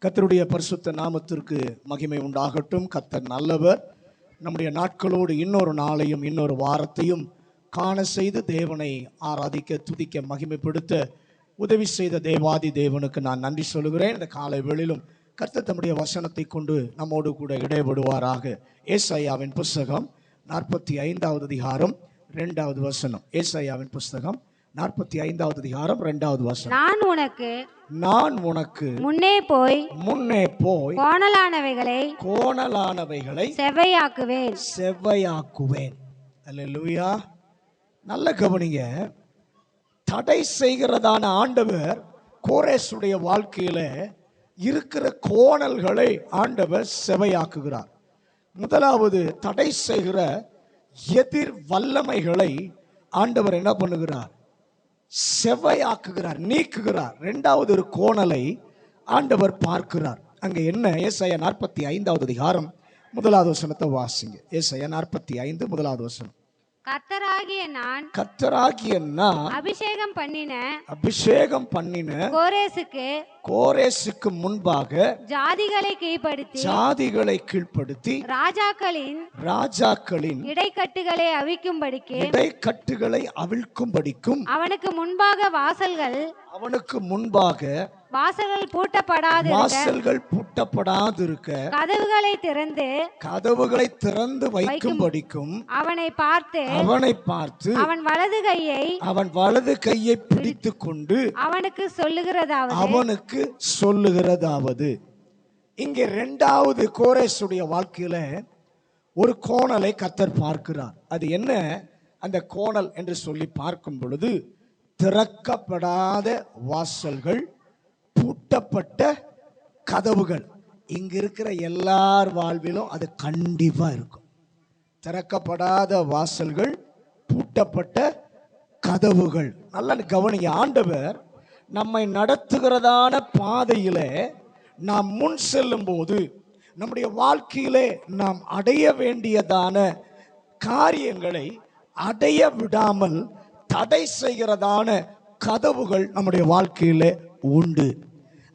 கர்த்தருடைய பரிசுத்த நாமத்திற்கு மகிமை உண்டாகட்டும். கர்த்தர் நல்லவர். நம்முடைய நாட்களோடு இன்னொரு நாளையும் இன்னொரு வாரத்தையும் காண செய்து தேவனை ஆராதிக்க, துதிக்க, மகிமைப்படுத்த உதவி செய்த தேவாதி தேவனுக்கு நான் நன்றி சொல்லுகிறேன். இந்த காலை வேளையிலும் கர்த்தர் தம்முடைய வசனத்தை கொண்டு நம்மோடு கூட இடைபடுவாராக. ஏசாயாவின் புஸ்தகம் 45வது அதிகாரம் 2வது வசனம். ஏசாயாவின் புஸ்தகம் 45வது அதிகாரம் 2வது வசனம். நான் உனக்கு முன்னே போய் கோணலானவைகளை செவ்வையாக்குவேன். அல்லேலூயா. நல்ல கவனிங்க. தடை செய்கிறதான ஆண்டவர் கோரேசுடைய வாழ்க்கையில இருக்கிற கோணல்களை ஆண்டவர் செவ்வையாக்குகிறார். முதலாவது, தடை செய்கிற எதிர் வல்லமைகளை ஆண்டவர் என்ன பண்ணுகிறார்? செவ்வையாக்குகிறார், நீக்குகிறார். இரண்டாவது, ஒரு கோணலை ஆண்டவர் பார்க்கிறார். அங்க என்ன? ஏசாயா 45வது அதிகாரம் 1வது வசனத்தை வாசிங்க. ஏசாயா 45 1வது வசனம். கர்த்தராகிய நான் அபிஷேகம் பண்ணின கோரேசுக்கு முன்பாக ஜாதிகளை கீழ்ப்படுத்தி ராஜாக்களின் இடைக்கட்டுகளை அவிழ்க்கும்படிக்கும் அவனுக்கு முன்பாக வாசல்கள் பூட்டப்படாதிருக்க கதவுகளை திறந்து வைக்கும்படிக்கும் அவனை பார்த்து அவன் வலது கையை பிடித்துக் கொண்டு அவனுக்கு சொல்லுகிறதாவது. இங்கே இரண்டாவது கோரேசுடைய வாழ்க்கையில ஒரு கோணலை கர்த்தர் பார்க்கிறார். அது என்ன அந்த கோணல் என்று சொல்லி பார்க்கும் பொழுது, திறக்கப்படாத வாசல்கள், பூட்டப்பட்ட கதவுகள். இங்க இருக்கிற எல்லார் வாழ்விலும் அது கண்டிப்பா இருக்கும். திறக்கப்படாத வாசல்கள், பூட்டப்பட்ட கதவுகள். நல்லா கவனிங்க. ஆண்டவர் நம்மை நடத்துகிறதான பாதையில நாம் முன் செல்லும் போது, நம்முடைய வாழ்க்கையிலே நாம் அடைய வேண்டியதான காரியங்களை அடைய விடாமல் தடை செய்கிறதான கதவுகள் நம்முடைய வாழ்க்கையிலே உண்டு.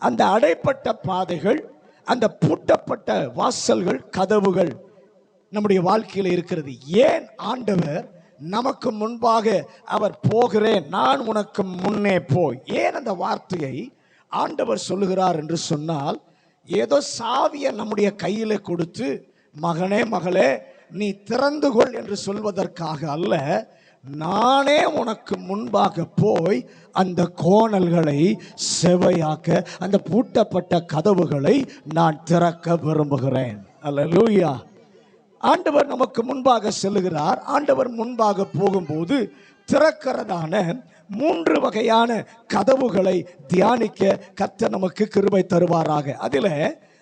அந்த அடைப்பட்ட பாதைகள், அந்த பூட்டப்பட்ட வாசல்கள், கதவுகள் நம்முடைய வாழ்க்கையில் இருக்கிறது. ஏன் ஆண்டவர் நமக்கு முன்பாக அவர் போகிறேன், நான் உனக்கு முன்னே போய், ஏன் அந்த வார்த்தையை ஆண்டவர் சொல்லுகிறார் என்று சொன்னால், ஏதோ சாவியை நம்முடைய கையில கொடுத்து மகனே மகளே நீ திறந்து கொள் என்று சொல்வதற்காக அல்ல. நானே உனக்கு முன்பாக போய் அந்த கோணல்களை செவ்வையாக்க, அந்த பூட்டப்பட்ட கதவுகளை நான் திறக்க விரும்புகிறேன். அல்லேலூயா. ஆண்டவர் நமக்கு முன்பாக செல்லுகிறார். ஆண்டவர் முன்பாக போகும்போது திறக்கிறதான 3 வகையான கதவுகளை தியானிக்க கர்த்தர் நமக்கு கிருபை தருவாராக. அதில்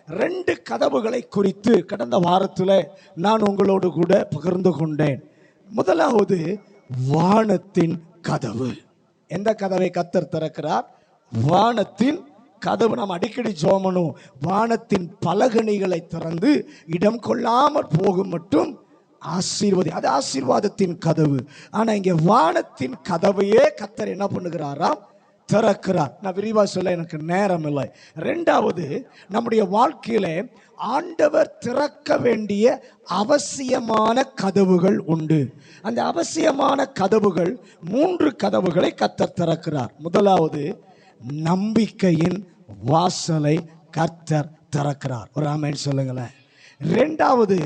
2 கதவுகளை குறித்து கடந்த வாரத்தில் நான் உங்களோடு கூட பகிர்ந்து கொண்டேன். முதலாவது, வானத்தின் கதவு. எந்த கதவை கர்த்தர் திறக்கிறார்? வானத்தின் கதவு. நாம் அடிக்கடி ஜெபம், வானத்தின் பலகணிகளை திறந்து இடம் கொள்ளாமல் போகும் மட்டும் ஆசீர்வாதி. அது ஆசீர்வாதத்தின் கதவு. ஆனா இங்க வானத்தின் கதவையே கர்த்தர் என்ன பண்ணுகிறாராம்? திறக்கிறார். நான் விரிவா சொல்ல எனக்கு நேரம் இல்லை. இரண்டாவது, நம்முடைய வாழ்க்கையில ஆண்டவர் திறக்க வேண்டிய அவசியமான கதவுகள் உண்டு. அந்த அவசியமான கதவுகள் 3 கதவுகளை கர்த்தர் திறக்கிறார். முதலாவது, நம்பிக்கையின் வாசலை கர்த்தர் திறக்கிறார். ஒரு ஆமென் சொல்லுங்களேன். இரண்டாவது,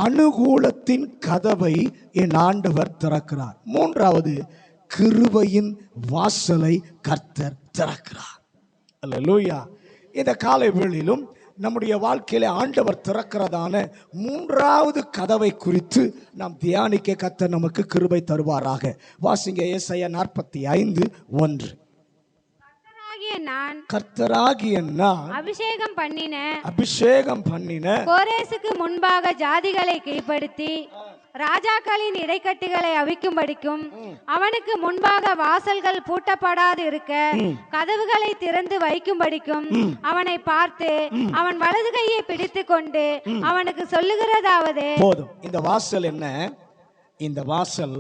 அனுகூலத்தின் கதவை என் ஆண்டவர் திறக்கிறார். மூன்றாவது, கிருபையின் வாசலை கர்த்தர் திறக்கிறார். அல்லேலூயா. இந்த காலை வேளையிலும் நம்முடைய வாழ்க்கையில ஆண்டவர் திறக்கிறதான 3வது கதவை குறித்து நாம் தியானிக்க கர்த்தர் நமக்கு கிருபை தருவாராக. வாசிங்க. ஏசாயா 45:1. கர்த்தராகிய நான் அபிஷேகம் பண்ணின கோரேசுக்கு முன்பாக ஜாதிகளை கீழ்ப்படுத்தி ராஜாக்களின் இடைக்கட்டுகளை அவிக்கும்படிக்கும் அவனுக்கு முன்பாக வாசல்கள் பூட்டப்படாது இருக்க கதவுகளை திறந்து வைக்கும்படிக்கும் அவனை பார்த்து அவன் வலது கையை பிடித்துக் கொண்டு அவனுக்கு சொல்லுகிறதாவது. போதும். இந்த வாசல் என்ன? இந்த வாசல்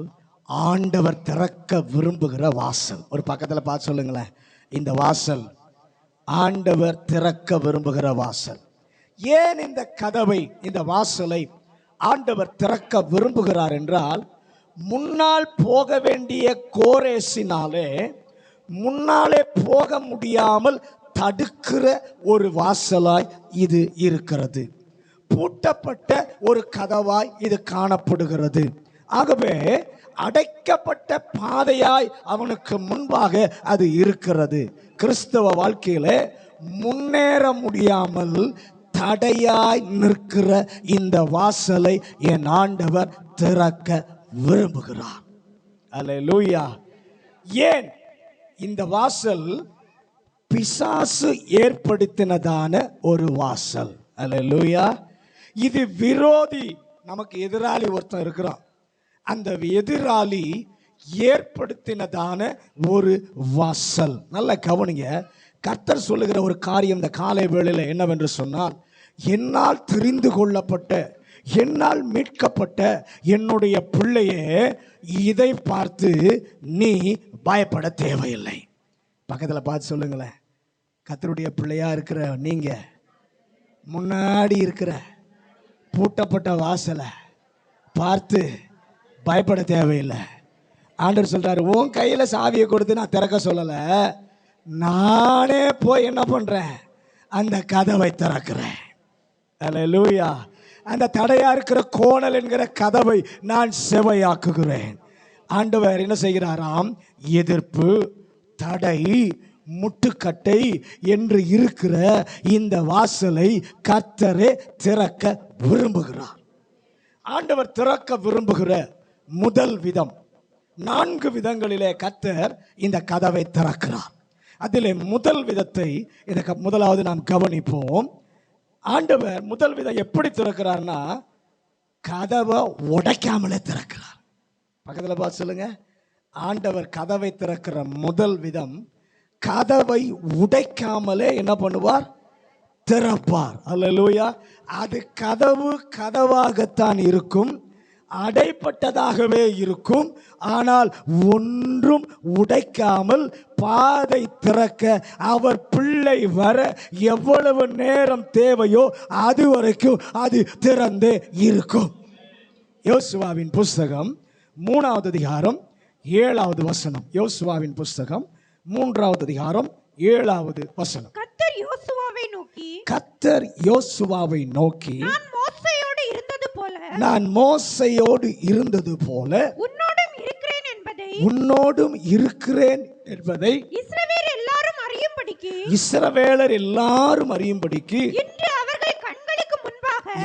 ஆண்டவர் திறக்க விரும்புகிற வாசல். ஒரு பக்கத்துல பார்த்து சொல்லுங்களேன். இந்த வாசல் ஆண்டவர் திறக்க விரும்புகிற வாசல். ஏன் இந்த கதவை, இந்த வாசலை ஆண்டவர் திறக்க விரும்புகிறார் என்றால், முன்னால் போக வேண்டிய கோரேசினாலே முன்னாலே போக முடியாமல் தடுக்கிற ஒரு வாசலாய் இது இருக்கிறது. பூட்டப்பட்ட ஒரு கதவாய் இது காணப்படுகிறது. ஆகவே அடைக்கப்பட்ட பாதையாய் அவனுக்கு முன்பாக அது இருக்கிறது. கிறிஸ்தவ வாழ்க்கையில முன்னேற முடியாமல் தடையாய் நிற்கிற இந்த வாசலை என் ஆண்டவர் திறக்க விரும்புகிறார். அல்லேலூயா. ஏன் இந்த வாசல் பிசாசு ஏற்படுத்தினதான ஒரு வாசல். அல்லேலூயா. இது விரோதி, நமக்கு எதிராளி ஒருத்தன் இருக்கிறான். அந்த எதிராளி ஏற்படுத்தினதான ஒரு வாசல். நல்ல கவனிங்க. கர்த்தர் சொல்லுகிற ஒரு காரியம் இந்த காலை வேளையில் என்னவென்று சொன்னால், என்னால் தெரிந்து கொள்ளப்பட்ட, என்னால் மீட்கப்பட்ட என்னுடைய பிள்ளையே, இதை பார்த்து நீ பயப்பட தேவையில்லை. பக்கத்தில் பார்த்து சொல்லுங்களேன், கர்த்தருடைய பிள்ளையா இருக்கிற நீங்க முன்னாடி இருக்கிற பூட்டப்பட்ட வாசலை பார்த்து பயப்பட தேவையில்லை. ஆண்டவர் சொல்றாரு, உன் கையில் சாவியை கொடுத்து நான் திறக்க சொல்லலை, நானே போய் என்ன பண்றேன், அந்த கதவை திறக்கிறேன். அல்லேலூயா. அந்த தடையா இருக்கிற கோணல் என்கிற கதவை நான் செவையாக்குகிறேன். ஆண்டவர் என்ன செய்கிறாராம், எதிர்ப்பு, தடை, முட்டுக்கட்டை என்று இருக்கிற இந்த வாசலை கர்த்தரே திறக்க விரும்புகிறார். ஆண்டவர் திறக்க விரும்புகிற முதல் விதம், 4 விதங்களிலே கர்த்தர் இந்த கதவை திறக்கிறார். அதிலே முதல் விதத்தை முதலாவது நாம் கவனிப்போம். ஆண்டவர் முதல் விதம் எப்படி திறக்கிறார்னா, கதவை உடைக்காமலே திறக்கிறார். பக்கத்தில் பார்த்து சொல்லுங்க, ஆண்டவர் கதவை திறக்கிற முதல் விதம், கதவை உடைக்காமலே என்ன பண்ணுவார், திறப்பார். அல்லேலூயா. அது கதவு கதவாகத்தான் இருக்கும், அடைப்பட்டதாகவே இருக்கும். ஆனால் ஒன்றும் உடைக்காமல் பாதை திறக்க அவர் பிள்ளை வர எவ்வளவு நேரம் தேவையோ அது வரைக்கும் அது திறந்தே இருக்கும். யோசுவாவின் புஸ்தகம் 3வது அதிகாரம் 7வது வசனம். யோசுவாவின் புஸ்தகம் 3வது அதிகாரம் 7வது வசனம். கர்த்தர் யோசுவாவை நோக்கி, கர்த்தர் யோசுவாவை நோக்கி, நான் மோசையோடு இருந்தது போல உன்னோடும் இருக்கிறேன் என்பதை இஸ்ரவேலர் எல்லாரும் அறியும்படிக்கு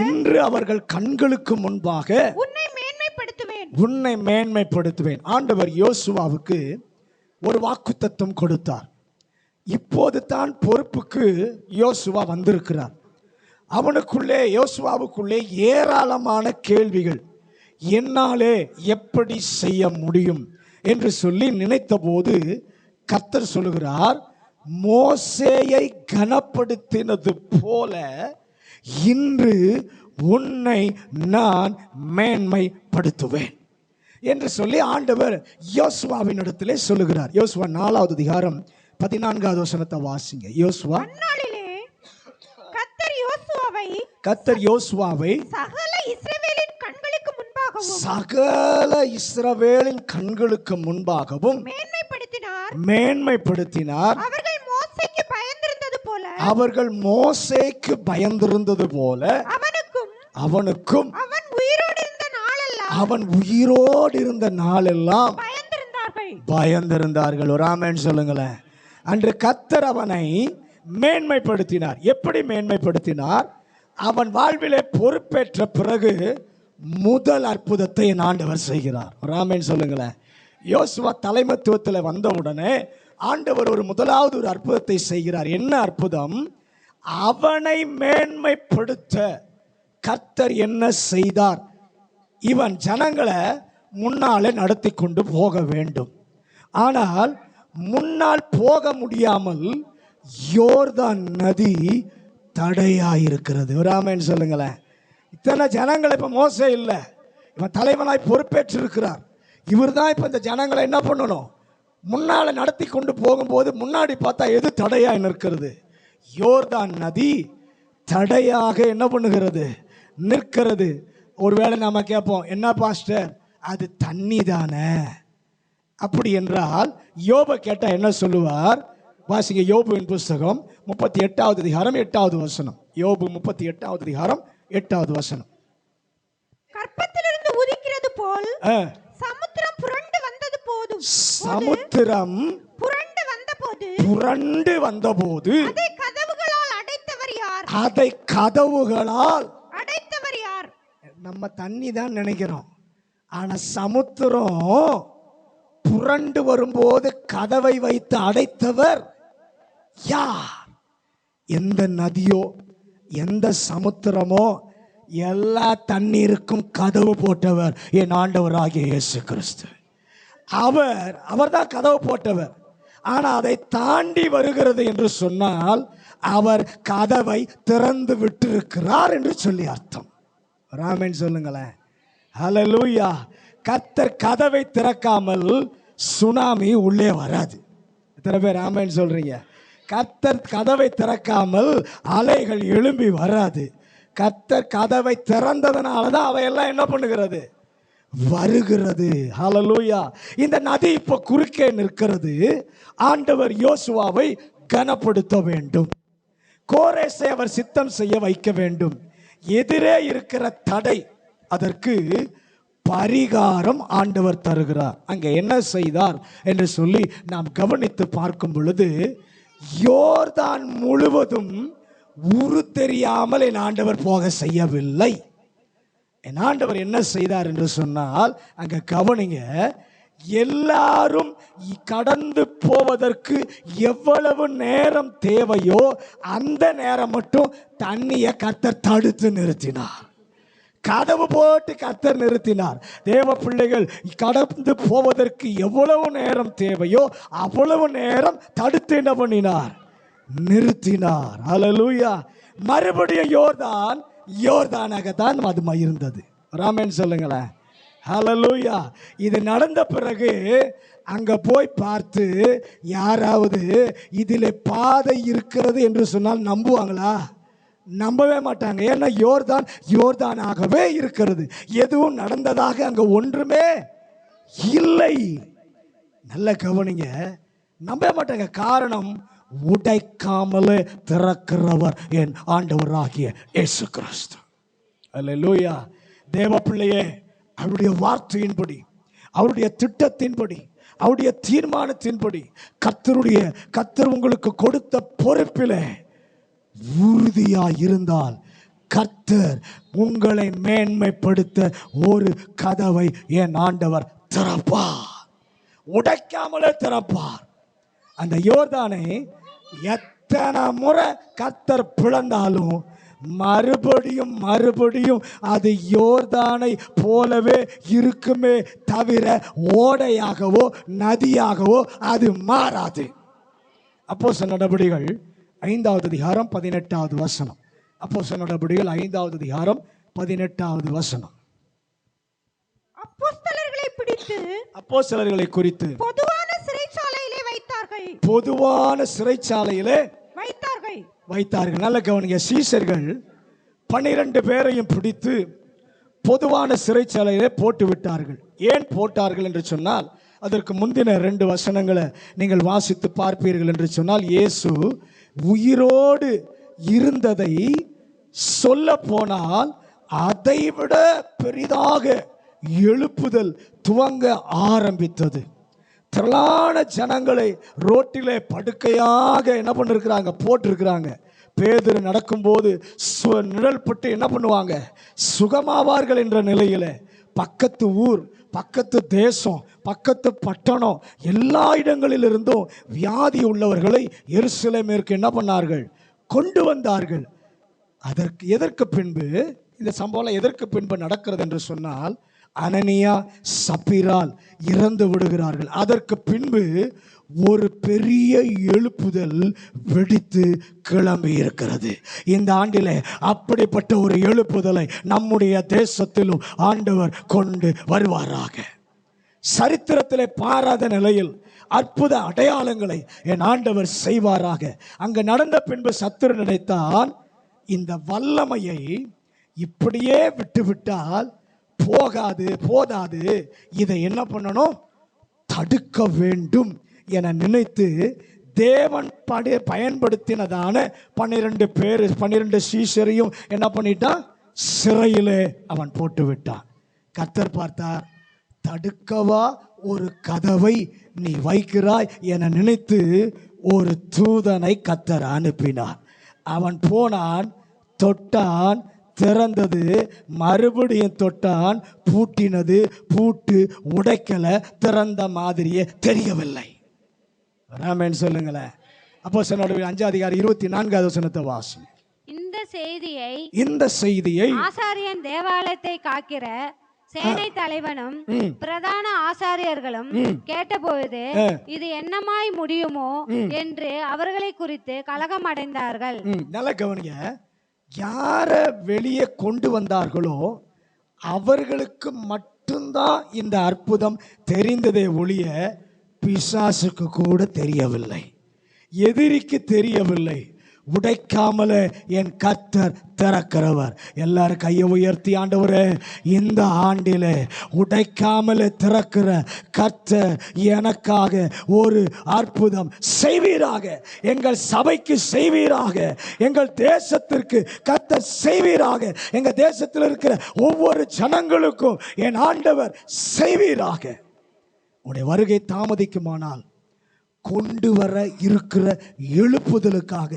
இன்று அவர்கள் கண்களுக்கு முன்பாக உன்னை மேன்மைப்படுத்துவேன். ஆண்டவர் யோசுவாவுக்கு ஒரு வாக்குத்தத்தம் கொடுத்தார். இப்போது தான் பொறுப்புக்கு யோசுவா வந்திருக்கிறார். அவனுக்குள்ளே, யோசுவாவுக்குள்ளே ஏராளமான கேள்விகள், என்னாலே எப்படி செய்ய முடியும் என்று சொல்லி நினைத்த போது கர்த்தர் சொல்லுகிறார், மோசேயை கனப்படுத்தினது போல இன்று உன்னை நான் மேன்மைப்படுத்துவேன் என்று சொல்லி ஆண்டவர் யோசுவாவின் இடத்திலே சொல்லுகிறார். யோசுவா 4வது அதிகாரம் 14வது வசனத்தை வாசிங்க. யோசுவா, கர்த்தர் யோசுவாவை சகல இஸ்ரவேலின் கண்களுக்கு முன்பாகவும் மேன்மைப்படுத்தினார். அவர்கள் மோசேக்கு பயந்திருந்தது போல அவனுக்கும் அவன் உயிரோடு இருந்த நாளெல்லாம் பயந்திருந்தார்கள். ஒரு ஆமென் சொல்லுங்களேன். அன்று கர்த்தர் அவனை மேன்மைப்படுத்தினார். எப்படி மேன்மைப்படுத்தினார்? அவன் வாழ்விலே பொறுப்பேற்ற பிறகு முதல் அற்புதத்தை என் ஆண்டவர் செய்கிறார். ஒரு ஆமென் சொல்லுங்களேன். யோசுவா தலைமைத்துவத்தில் வந்தவுடனே ஆண்டவர் ஒரு முதலாவது ஒரு அற்புதத்தை செய்கிறார். என்ன அற்புதம்? அவனை மேன்மைப்படுத்த கர்த்தர் என்ன செய்தார்? இவன் ஜனங்களை முன்னாலே நடத்தி கொண்டு போக வேண்டும். ஆனால் முன்னால் போக முடியாமல் யோர்தான் நதி தடையாயிருக்கிறது. ஒரு ஆமென் சொல்லுங்களேன். இத்தனை ஜனங்கள் இப்ப மோசே இல்லை, இவன் தலைவனாய் பொறுப்பேற்று இருக்கிறார். இவர் தான் இப்ப இந்த ஜனங்களை என்ன பண்ணணும், முன்னால நடத்தி கொண்டு போகும்போது முன்னாடி பார்த்தா எது தடையாய் நிற்கிறது? யோர்தான் நதி தடையாக என்ன பண்ணுகிறது, நிற்கிறது. ஒருவேளை நாம கேட்போம், என்ன பாஸ்டர் அது தண்ணி தானே? அப்படி என்றால் யோபை கேட்டா என்ன சொல்லுவார்? வாசிங்க யோபுவின் புஸ்தகம் 38வது அதிகாரம் 8வது வசனம். யோபு 38வது அதிகாரம் 8வது வசனம். கற்பத்திலிருந்து உதிக்கிறது போல் சமுத்திரம் புரண்டு வந்தது போது, சமுத்திரம் புரண்டு வந்தபோது அதை கதவுகளால் அடைத்தவர் யார்? அதை கதவுகளால் அடைத்தவர் யார்? நம்ம தண்ணி தான் நினைக்கிறோம், ஆனா சமுத்திரம் புரண்டு வரும்போது கதவை வைத்து அடைத்தவர் யார்? எந்த நதியோ எந்த சமுத்திரமோ எல்லா தண்ணீருக்கும் கதவு போட்டவர் என் ஆண்டவராகிய இயேசு கிறிஸ்து. அவர் தான் கதவு போட்டவர். ஆனால் அதை தாண்டி வருகிறது என்று சொன்னால் அவர் கதவை திறந்து விட்டிருக்கிறார் என்று சொல்லி அர்த்தம். ராமன் சொல்லுங்களேன். ஹல்லேலூயா. கர்த்தர் கதவை திறக்காமல் சுனாமி உள்ளே வராது. எத்தனை பேர் ராமன் சொல்றீங்க? கர்த்தர் கதவை திறக்காமல் அலைகள் எழும்பி வராது. கர்த்தர் கதவை திறந்ததனால தான் அவையெல்லாம் என்ன பண்ணுகிறது, வருகிறது. ஹல்லேலூயா. இந்த நதி இப்போ குறுக்கே நிற்கிறது. ஆண்டவர் யோசுவாவை கனப்படுத்த வேண்டும். கோரேசை அவர் சித்தம் செய்ய வைக்க வேண்டும். எதிரே இருக்கிற தடை, அதற்கு பரிகாரம் ஆண்டவர் தருகிறார். அங்கே என்ன செய்தார் என்று சொல்லி நாம் கவனித்து பார்க்கும் பொழுது, யோர்தான் முழுவதும் உரு தெரியாமல் என் ஆண்டவர் போக செய்யவில்லை. என் ஆண்டவர் என்ன செய்தார் என்று சொன்னால், அங்க கவனிங்க, எல்லாரும் கடந்து போவதற்கு எவ்வளவு நேரம் தேவையோ அந்த நேரம் மட்டும் தண்ணியை கர்த்தர் தடுத்து நிறுத்தினார். கதவு போட்டு கர்த்தர் நிறுத்தினார். தேவ பிள்ளைகள் கடந்து போவதற்கு எவ்வளவு நேரம் தேவையோ அவ்வளவு நேரம் தடுத்து என்ன பண்ணினார், நிறுத்தினார். ஹல்லேலூயா. மறுபடியும் யோர்தானாகத்தான் அது இருந்தது. ராமன் சொல்லுங்களேன். ஹல்லேலூயா. இது நடந்த பிறகு அங்க போய் பார்த்து யாராவது இதில் பாதை இருக்கிறது என்று சொன்னால் நம்புவாங்களா? நம்பவே மாட்டாங்க. ஏன்னா யோர்தானாகவே இருக்கிறது. எதுவும் நடந்ததாக அங்க ஒன்றுமே இல்லை. நல்ல கவனிங்க, நம்பவே மாட்டாங்க. காரணம், உடைக்காமலே திறக்கிறவர் என் ஆண்டவராகிய இயேசு கிறிஸ்து. அல்லேலூயா. தேவ பிள்ளையே, அவருடைய வார்த்தையின்படி, அவருடைய திட்டத்தின்படி, அவருடைய தீர்மானத்தின்படி, கர்த்தர் உங்களுக்கு கொடுத்த பொறுப்பிலே உறுதியாய் இருந்தால் கர்த்தர் உங்களை மேன்மைப்படுத்த ஒரு கதவை என் ஆண்டவர் திறப்பார். உடைக்காமலே திறப்பார். அந்த யோர்தானை எத்தனை முறை கர்த்தர் பிளந்தாலும் மறுபடியும் அது யோர்தானை போலவே இருக்குமே தவிர ஓடையாகவோ நதியாகவோ அது மாறாது. அப்போஸ்தலர் நடபடிகள் 5வது அதிகாரம் 18வது வசனம். அப்போஸ்தலர் நடபடிகள் 5வது அதிகாரம் 18வது வசனம். அப்போஸ்தலர்களை குறித்து பொதுவான சிறைச்சாலையிலே வைத்தார்கள். பொதுவான சிறைச்சாலையிலே வைத்தார்கள். நல்ல கவனிங்க. சீஷர்கள் 12 பேரையும் பிடித்து பொதுவான சிறைச்சாலையிலே போட்டு விட்டார்கள். ஏன் போட்டார்கள் என்று சொன்னால், அதற்கு முந்தின 2 வசனங்களை நீங்கள் வாசித்து பார்ப்பீர்கள் என்று சொன்னால், இயேசு உயிரோடு இருந்ததை சொல்ல போனால் அதைவிட பெரிதாக எழுப்புதல் துவங்க ஆரம்பித்தது. திரளான ஜனங்களை ரோட்டிலே படுக்கையாக என்ன பண்ணிருக்கிறாங்க, போட்டிருக்கிறாங்க. பேதுரு நடக்கும்போது நிழல் பட்டு என்ன பண்ணுவாங்க, சுகமாவார்கள் என்ற நிலையில பக்கத்து ஊர், பக்கத்து தேசம், பக்கத்து பட்டணம், எல்லா இடங்களிலிருந்தும் வியாதி உள்ளவர்களை எருசலேமிற்கு என்ன பண்ணார்கள், கொண்டு வந்தார்கள். எதற்கு பின்பு இந்த சம்பவம் எதற்கு பின்பு நடக்கிறது என்று சொன்னால், அனனியா சப்பீரால் இறந்து விடுகிறார்கள். அதற்கு பின்பு ஒரு பெரிய எழுப்புதல் வெடித்து கிளம்பி இருக்கிறது. இந்த ஆண்டிலே அப்படிப்பட்ட ஒரு எழுப்புதலை நம்முடைய தேசத்திலும் ஆண்டவர் கொண்டு வருவாராக. சரித்திரத்திலே பாராத நிலையில் அற்புத அடையாளங்களை என் ஆண்டவர் செய்வாராக. அங்க நடந்த பின்பு சத்துரு நினைத்தான், இந்த வல்லமையை இப்படியே விட்டுவிட்டால் போதாது, இதை என்ன பண்ணணும், தடுக்க வேண்டும் என நினைத்து தேவன் பயன்படுத்தினதான 12 சீஷரையும் என்ன பண்ணிட்டான், சிறையிலே அவன் போட்டு விட்டான். கர்த்தர் பார்த்தார், தடுக்கவா ஒரு கதவை நீ வைக்கிறாய் என நினைத்து ஒரு தூதனை கர்த்தர் அனுப்பினார். அவன் போனான், தொட்டான், திறந்தது, மறுபடியும் தொட்டான், பூட்டினது, பூட்டு உடைக்கல, திறந்த மாதிரியே தெரியவில்லை. ராமன் சொல்லுங்களேன். அப்போஸ்தலர் 5:24 வாசி. இந்த செய்தியை ஆசாரியன் தேவாலயத்தை காக்கிற சேனை தலைவனும் பிரதான ஆசாரியர்களும் கேட்டபொழுது இது என்னமாய் முடியுமோ என்று அவர்களை குறித்து கலகம் அடைந்தார்கள். நல்ல கவனிங்க, யார வெளியே கொண்டு வந்தார்களோ அவர்களுக்கு மட்டும்தான் இந்த அற்புதம் தெரிந்ததே ஒழிய பிசாசுக்கு கூட தெரியவில்லை, எதிரிக்கு தெரியவில்லை. உடைக்காமல என் கர்த்தர் திறக்கிறவர். எல்லாரும் கையை உயர்த்தி, ஆண்டவரே இந்த ஆண்டிலே உடைக்காமல திறக்கிற கர்த்தர் எனக்காக ஒரு அற்புதம் செய்வீராக, எங்கள் சபைக்கு செய்வீராக, எங்கள் தேசத்திற்கு கர்த்தர் செய்வீராக, எங்க தேசத்தில் இருக்கிற ஒவ்வொரு ஜனங்களுக்கும் என் ஆண்டவர் செய்வீராக. உடைய வருகை தாமதிக்குமானால் கொண்டு வர இருக்கிற எழுப்புதலுக்காக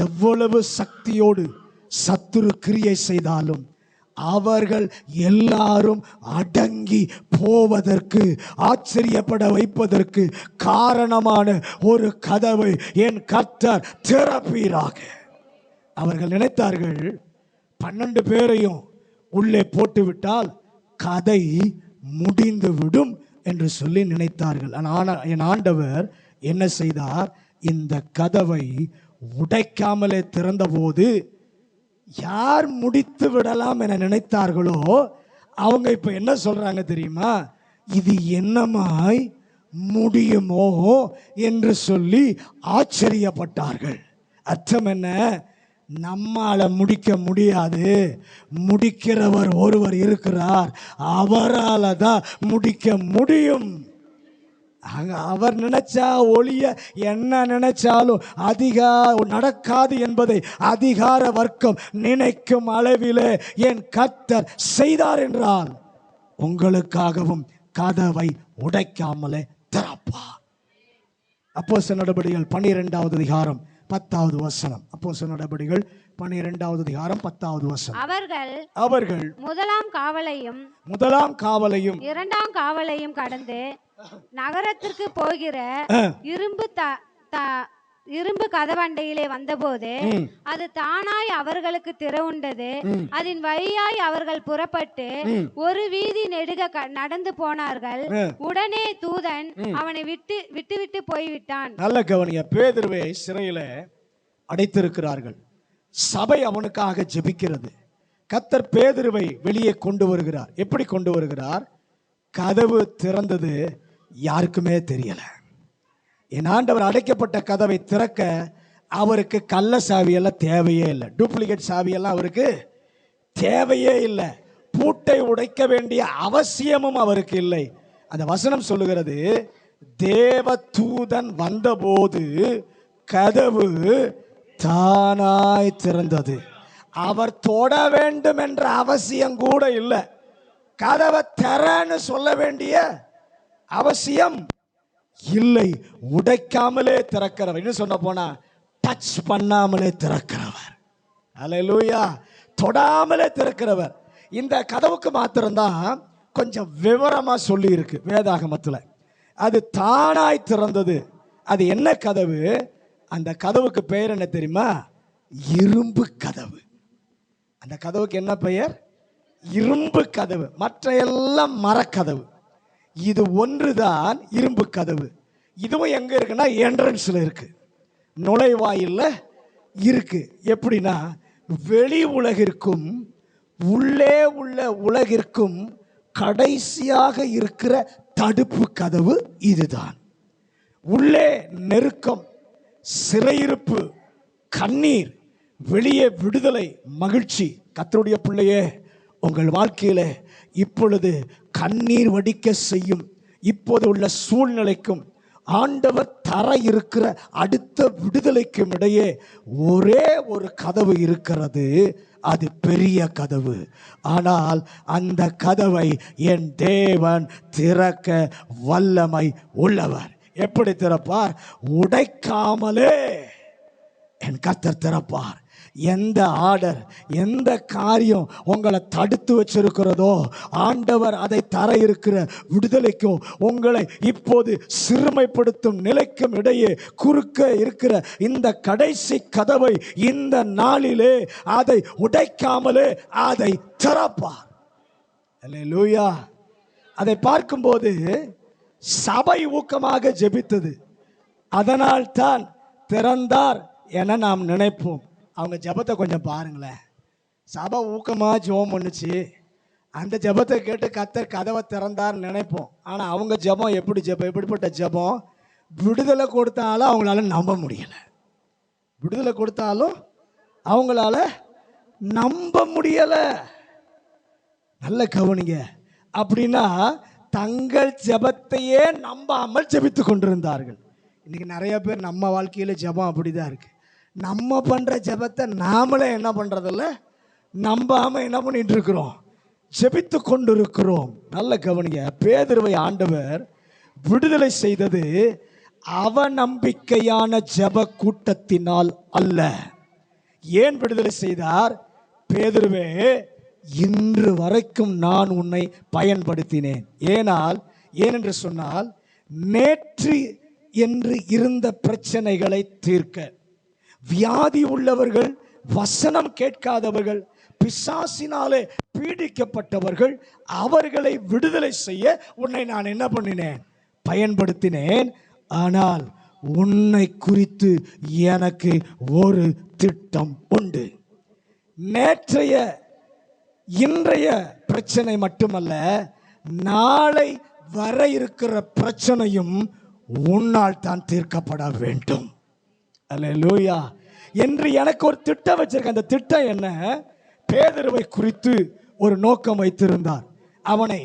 எவ்வளவு சக்தியோடு சத்துரு கிரியை செய்தாலும் அவர்கள் எல்லாரும் அடங்கி போவதற்கு, ஆச்சரியப்பட வைப்பதற்கு காரணமான ஒரு கதவை என் கர்த்தர் திறப்பீராக. அவர்கள் நினைத்தார்கள் 12 பேரையும் உள்ளே போட்டுவிட்டால் கதை முடிந்துவிடும் என்று சொல்லி நினைத்தார்கள். ஆனால் என் ஆண்டவர் என்ன செய்தார், இந்த கதவை உடைக்காமலே திறந்தபோது யார் முடித்து விடலாம் என நினைத்தார்களோ அவங்க இப்ப என்ன சொல்றாங்க தெரியுமா, இது என்னமாய் முடியுமோ என்று சொல்லி ஆச்சரியப்பட்டார்கள். அர்த்தம் என்ன, நம்மால முடிக்க முடியாது, முடிக்கிறவர் ஒருவர் இருக்கிறார், அவரால தான் முடிக்க முடியும். அவர் நினைச்சா ஒளிய என்ன நினைச்சாலும் நடக்காது என்பதை அதிகார வர்க்கம் நினைக்கும் அளவிலே என் கர்த்தர் செய்தார் என்றால் உங்களுக்காகவும் கதவை உடைக்காமலே திறப்பார். அப்போஸ்தலர் நடபடிகள் 12:10. அப்போஸ்தலர் நடபடிகள் 12:10. அவர்கள் முதலாம் காவலையும் இரண்டாம் காவலையும் கடந்து நகரத்திற்கு போகிற இரும்பு கதவண்டையிலே வந்தபோது அது தானாய் அவர்களுக்கு திறவுண்டது. அதன் வழியாய் அவர்கள் புறப்பட்டு ஒரு வீதி நெடுக நடந்து போனார்கள். உடனே தூதன் அவனை விட்டு போய்விட்டான். நல்ல கவனிங்க, பேதுருவை சிறையில அடைத்திருக்கிறார்கள். சபை அவனுக்காக ஜெபிக்கிறது. கர்த்தர் பேதுருவை வெளியே கொண்டு வருகிறார். எப்படி கொண்டு வருகிறார்? கதவு திறந்தது யாருக்குமே தெரியல. என் ஆண்டவர் அடைக்கப்பட்ட கதவை திறக்க அவருக்கு கள்ள சாவியெல்லாம் தேவையே இல்லை, டூப்ளிகேட் சாவியெல்லாம் அவருக்கு தேவையே இல்லை, பூட்டை உடைக்க வேண்டிய அவசியமும் அவருக்கு இல்லை. அந்த வசனம் சொல்லுகிறது, தேவ தூதன் வந்தபோது கதவு தானாய் திறந்தது. அவர் தொட வேண்டும் என்ற அவசியம் கூட இல்லை, கதவை திறன்னு சொல்ல வேண்டிய அவசியம் இல்லை. உடைக்காமலே திறக்கிறவர், இன்னும் சொன்ன போனா டச் பண்ணாமலே திறக்கிறவர். அல்லேலூயா. தொடாமலே திறக்கிறவர். இந்த கதவுக்கு மாத்திரம்தான் கொஞ்சம் விவரமா சொல்லி இருக்கு வேதாகமத்தில். அது தானாய் திறந்தது. அது என்ன கதவு? அந்த கதவுக்கு பெயர் என்ன தெரியுமா? இரும்பு கதவு. அந்த கதவுக்கு என்ன பெயர்? இரும்பு கதவு. மற்ற எல்லாம் மரக்கதவு. இது ஒன்றுதான் இரும்பு கதவு. இதுவும் எங்க இருக்குன்னா என்ட்ரன்ஸ்ல இருக்கு, நுழைவாயில்ல இருக்கு. எப்படின்னா வெளி உலகிற்கும் உள்ளே உள்ள உலகிற்கும் கடைசியாக இருக்கிற தடுப்பு கதவு இதுதான். உள்ளே நெருக்கம், சிறையிருப்பு, கண்ணீர், வெளியே விடுதலை, மகிழ்ச்சி. கர்த்தருடைய பிள்ளையே, உங்கள் வாழ்க்கையில இப்பொழுது கண்ணீர் வடிக்க செய்யும் இப்போது உள்ள சூழ்நிலைக்கும் ஆண்டவர் தர இருக்கிற அடுத்த விடுதலைக்கும் இடையே ஒரே ஒரு கதவு இருக்கிறது. அது பெரிய கதவு. ஆனால் அந்த கதவை என் தேவன் திறக்க வல்லமை உள்ளவர். எப்படி திறப்பார்? உடைக்காமலே என் கர்த்தர் திறப்பார். எந்த ஆர்டர், எந்த காரியம் உங்களை தடுத்து வச்சிருக்கிறதோ, ஆண்டவர் அதை தர இருக்கிற விடுதலைக்கும் உங்களை இப்போது சிறுமைப்படுத்தும் நிலைக்கும் இடையே குறுக்க இருக்கிற இந்த கடைசி கதவை இந்த நாளிலே அதை உடைக்காமலே அதை திறப்பார். அல்லேலூயா. அதை பார்க்கும்போது சபை ஊக்கமாக ஜெபித்தது, அதனால் தான் திறந்தார் என நாம் நினைப்போம். அவங்க ஜெபத்தை கொஞ்சம் பாருங்களேன். சபை ஊக்கமாக ஜெபம் பண்ணுச்சு, அந்த ஜெபத்தை கேட்டு கர்த்தர் கதவை திறந்தார் நினைப்போம். ஆனால் அவங்க ஜெபம் எப்படிப்பட்ட ஜெபம்? விடுதலை கொடுத்தாலும் அவங்களால நம்ப முடியலை. விடுதலை கொடுத்தாலும் அவங்களால நம்ப முடியலை. நல்ல கவனிங்க. அப்படின்னா தங்கள் ஜெபத்தையே நம்பாமல் ஜெபித்து கொண்டிருந்தார்கள். இன்னைக்கு நிறைய பேர் நம்ம வாழ்க்கையில் ஜெபம் அப்படிதான் இருக்கு. நம்ம பண்ற ஜெபத்தை நாமளே என்ன பண்றதில்ல, நம்பாம என்ன பண்ணிட்டு இருக்கிறோம்? ஜெபித்து கொண்டிருக்கிறோம். நல்ல கவனிங்க. பேதுருவை ஆண்டவர் விடுதலை செய்தது அவநம்பிக்கையான ஜெப கூட்டத்தினால் அல்ல. ஏன் விடுதலை செய்தார்? பேதுருவே, இன்று வரைக்கும் நான் உன்னை பயன்படுத்தினேன். ஏனென்று சொன்னால், நேற்று என்று இருந்த பிரச்சனைகளை தீர்க்க, வியாதி உள்ளவர்கள், வசனம் கேட்காதவர்கள், பிசாசினாலே பீடிக்கப்பட்டவர்கள், அவர்களை விடுதலை செய்ய உன்னை நான் என்ன பண்ணினேன்? பயன்படுத்தினேன். ஆனால் உன்னை குறித்து எனக்கு ஒரு திட்டம் உண்டு. நேற்றைய இன்றைய பிரச்சனை மட்டுமல்ல, நாளை வர இருக்கிற பிரச்சனையும் உன்னால் தான் தீர்க்கப்பட வேண்டும். அல்லேலூயா. என்று எனக்கு ஒரு திட்டம் வச்சிருக்க. அந்த திட்டம் என்ன? பேதுருவை குறித்து ஒரு நோக்கம் வைத்திருந்தார். அவனை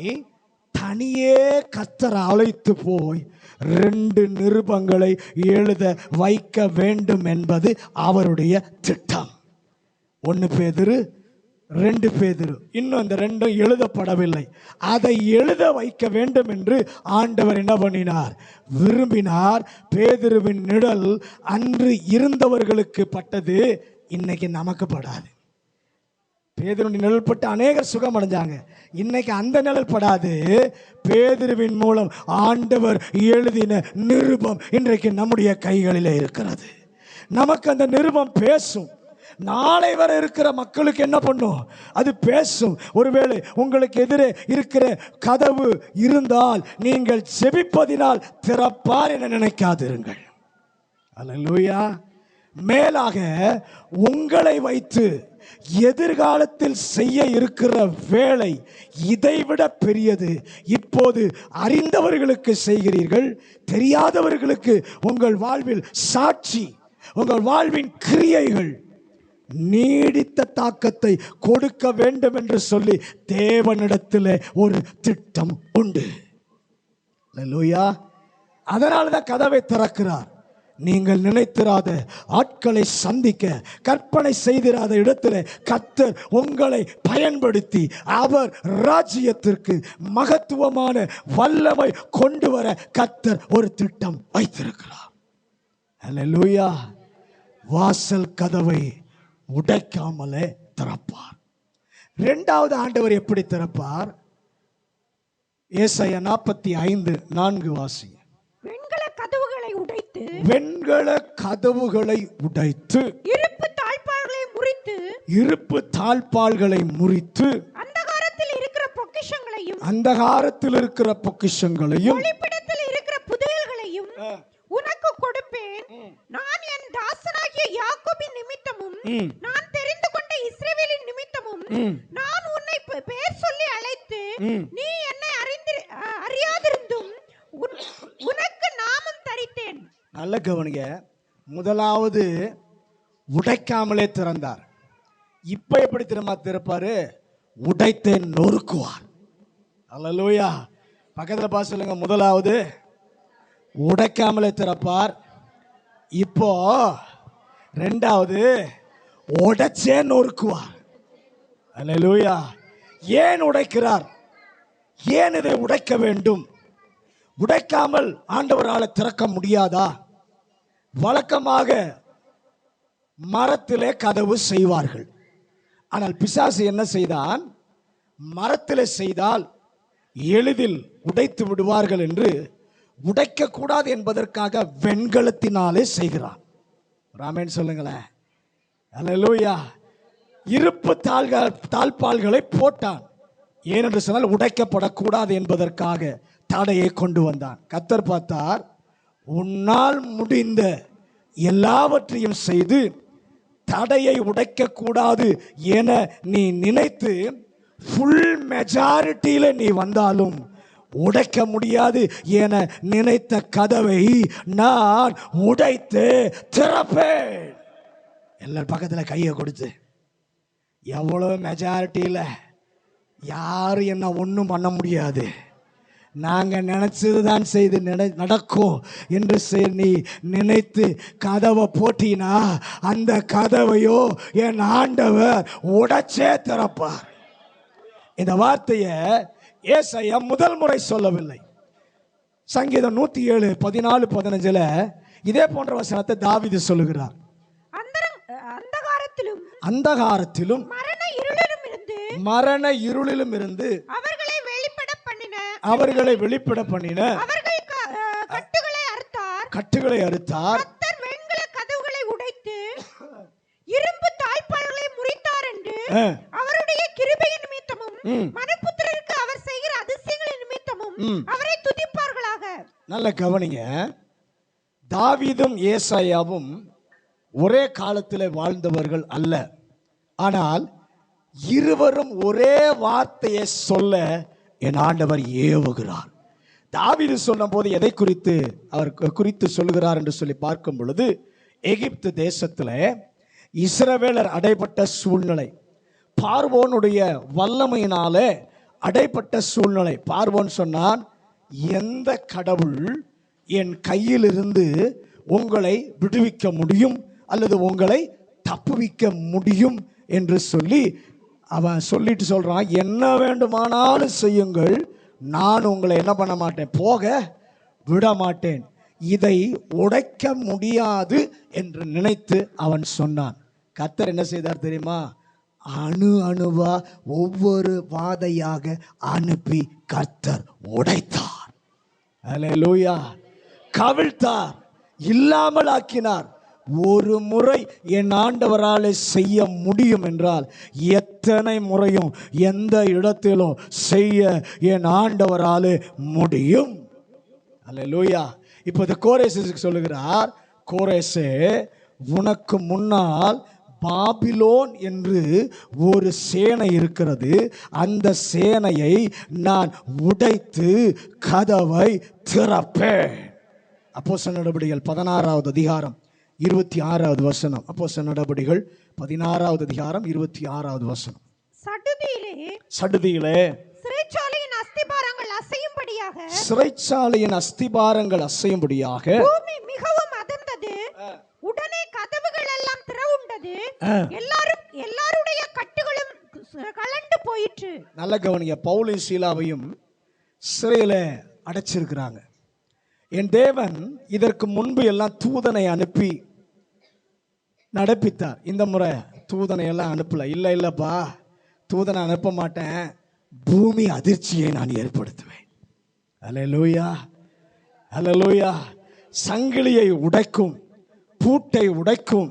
தனியே கர்த்தர் அழைத்து போய் 2 நிருபங்களை எழுத வைக்க வேண்டும் என்பது அவருடைய திட்டம். 1 பேதுரு, 2 பேதுரு. இன்னும் இந்த 2 எழுதப்படவில்லை. அதை எழுத வைக்க வேண்டும் என்று ஆண்டவர் என்ன பண்ணினார்? விரும்பினார். பேதுருவின் நிழல் அன்று இருந்தவர்களுக்கு பட்டது, இன்னைக்கு நமக்கு படாது. பேதுருவின் நிழல் பட்டு அநேகர் சுகம் அடைஞ்சாங்க. இன்னைக்கு அந்த நிழல் படாது. பேதுருவின் மூலம் ஆண்டவர் எழுதின நிருபம் இன்றைக்கு நம்முடைய கைகளிலே இருக்கிறது. நமக்கு அந்த நிருபம் பேசும். நாளை வர இருக்கிற மக்களுக்கு என்ன பண்ணும்? அது பேசும். ஒருவேளை உங்களுக்கு எதிரே இருக்கிற கதவு இருந்தால் நீங்கள் ஜெபிப்பதினால் திறப்பார் என நினைக்காதிருங்கள். அல்லேலூயா. மேலாக உங்களை வைத்து எதிர்காலத்தில் செய்ய இருக்கிற வேலை இதைவிட பெரியது. இப்போது அறிந்தவர்களுக்கு செய்கிறீர்கள், தெரியாதவர்களுக்கு உங்கள் வாழ்வில் சாட்சி, உங்கள் வாழ்வின் கிரியைகள் நீடித்த தாக்கத்தை கொடுக்க வேண்டும் என்று சொல்லி தேவனிடத்தில் ஒரு திட்டம் உண்டு. அல்லேலூயா. அதனால தான் கதவை திறக்கிறார். நீங்கள் நினைத்திராத ஆட்களை சந்திக்க, கற்பனை செய்திராத இடத்துல கர்த்தர் உங்களை பயன்படுத்தி அவர் ராஜ்யத்திற்கு மகத்துவமான வல்லமை கொண்டு வர கர்த்தர் ஒரு திட்டம் வைத்திருக்கிறார். அல்லேலூயா. வாசல் கதவை உடைக்காமலே திறப்பார். 2வது ஆண்டவர் எப்படி திறப்பார்? ஏசாயா 45:4 வாசி. வெண்கல கதவுகளை உடைத்து, வெண்கல கதவுகளை உடைத்து, இருப்பு தாழ்பாள்களை முறித்து, இருப்பு தாழ்பாள்களை முறித்து, அந்தகாரத்தில் இருக்கிற பொக்கிஷங்களையும், அந்தகாரத்தில் இருக்கிற பொக்கிஷங்களையும், ஒளிப்பிடத்தில் இருக்கிற புதையல்களையும் உனக்கு கொடுப்பேன். நான் என் தாசனாகிய யாக்கோபின் நிமித்தமும், நான் தெரிந்து கொண்ட இஸ்ரவேலின் நிமித்தமும் நான் உன்னை பேர் சொல்லி அழைத்து, நீ என்னை அறியாதிருந்தும் உனக்கு நாமம் தரித்தேன். நல்ல கவனிங்க. முதலாவது உடைக்காமலே திறந்தார். இப்ப எப்படி திறப்பாரு? உடைத்தே நொறுக்குவார். அல்லேலூயா. பக்கத்துல பார்த்து சொல்லுங்க, முதலாவது உடைக்காமலே திறப்பார். இப்போ ரெண்டாவது உடைச்சே நொறுக்குவார். அல்லேலூயா. ஏன் உடைக்கிறார்? ஏன் இதை உடைக்க வேண்டும்? உடைக்காமல் ஆண்டவரால் திறக்க முடியாதா? வழக்கமாக மரத்திலே கதவு செய்வார்கள். ஆனால் பிசாசு என்ன செய்தான்? மரத்திலே செய்தால் எளிதில் உடைத்து விடுவார்கள் என்று உடைக்க கூடாது என்பதற்காக வெண்கலத்தினாலே செய்கிறான். ராமேன் சொல்லுங்களேன். அல்லேலூயா. இருப்பு தாழ்பால்களை போட்டான். ஏனென்று சொன்னால் உடைக்கப்படக்கூடாது என்பதற்காக தடையை கொண்டு வந்தான். கர்த்தர் பார்த்தார், உன்னால் முடிந்த எல்லாவற்றையும் செய்து தடையை உடைக்க கூடாது என நீ நினைத்து ஃபுல் மெஜாரிட்டியில நீ வந்தாலும் உடைக்க முடியாது என நினைத்த கதவை நான் உடைத்து திறப்பேன். எல்லாரும் பக்கத்தில் கையை கொடுத்து, எவ்வளவு மெஜாரிட்டியில யாரும் என்ன ஒன்றும் பண்ண முடியாது, நாங்கள் நினைச்சதுதான் செய்து நடக்கும் என்று நீ நினைத்து கதவை போட்டினா அந்த கதவையோ என் ஆண்டவர் உடைச்சே திறப்பார். இந்த வார்த்தையை ஏசாயா முதல் முறை சொல்லவில்லை. சங்கீதம் 107:14-15 இதே போன்ற வசனத்தை தாவீது சொல்லுகிறார். அந்தகாரத்திலும் மரண இருளிலும் இருந்து அவர்களை வெளிப்பட பண்ணின கட்டுகளை அறுத்தார். கதவுகளை உடைத்து இரும்பு தாழ்பாள்களை முறித்தார் என்று அவருடைய கிருபையின் நிமித்தமும் மனுபுத்திரருக்கு அவர் செய்கிற அதிசயங்களின் நிமித்தமும் அவரை துதிப்பார்களாக. நல்ல கவனிங்க. தாவீதும் ஏசாயாவும் ஒரே காலத்தில் வாழ்ந்தவர்கள் அல்ல. ஆனால் இருவரும் ஒரே வார்த்தையை சொல்ல என் ஆண்டவர் ஏவுகிறார். தாவீது சொன்ன போது எதை குறித்து அவர் குறித்து சொல்கிறார் என்று சொல்லி பார்க்கும் பொழுது, எகிப்து தேசத்தில் இஸ்ரவேலர் அடைபட்ட சூழ்நிலை, பார்வோனுடைய வல்லமையினாலே அடைபட்ட சூழ்நிலை. பார்வோன் சொன்னான், எந்த கடவுள் என் கையிலிருந்து உங்களை விடுவிக்க முடியும் அல்லது உங்களை தப்புவிக்க முடியும் என்று சொல்லி அவன் சொல்லிட்டு சொல்றான், என்ன வேண்டுமானாலும் செய்யுங்கள், நான் உங்களை என்ன பண்ண மாட்டேன், போக விட மாட்டேன். இதை உடைக்க முடியாது என்று நினைத்து அவன் சொன்னான். கர்த்தர் என்ன செய்தார் தெரியுமா? அணுவா ஒவ்வொரு வாதையாக அனுப்பி கர்த்தர் உடைத்தார். அல்லேலூயா. கவிழ்த்தார், இல்லாமல் ஆக்கினார். ஒரு முறை என் ஆண்டவராலே செய்ய முடியும் என்றால் எத்தனை முறையும் எந்த இடத்திலும் செய்ய என் ஆண்டவராலே முடியும். அல்லேலூயா. இப்போது கோரேசுக்கு சொல்லுகிறார், கோரேசே, உனக்கு முன்னால் பாபிலோன் என்று ஒரு சேனை இருக்கிறது, அந்த சேனையை நான் உடைத்து கதவை திறப்பேன். அப்போஸ்தலர் நடபடிகள் 16வது அதிகாரம் 26வது வசனம். அப்போஸ்தலர் நடபடிகள் 16வது அதிகாரம் 26வது வசனம். சடுதியிலே சிறைச்சாலையின் அஸ்திபாரங்கள் அசையும்படியாக பூமி மிகவும் அதிர்ந்தது. உடனே கதவுகள் எல்லாம் திறவுண்டது. எல்லாருடைய கட்டுகளும் கலண்டு போயிற்று. நல்ல கவனிங்க. பவுலும் சீலாவையும் சிறையில அடைச்சிருக்கிறாங்க. என் தேவன் இதற்கு முன்பு எல்லாம் தூதனை அனுப்பி நடப்பித்தார். இந்த முறை தூதனை எல்லாம் அனுப்பல. இல்லப்பா, தூதனை அனுப்ப மாட்டேன், பூமி அதிர்ச்சியை நான் ஏற்படுத்துவேன். அல்லேலூயா, அல்லேலூயா. சங்கிலியை உடைக்கும், பூட்டை உடைக்கும்,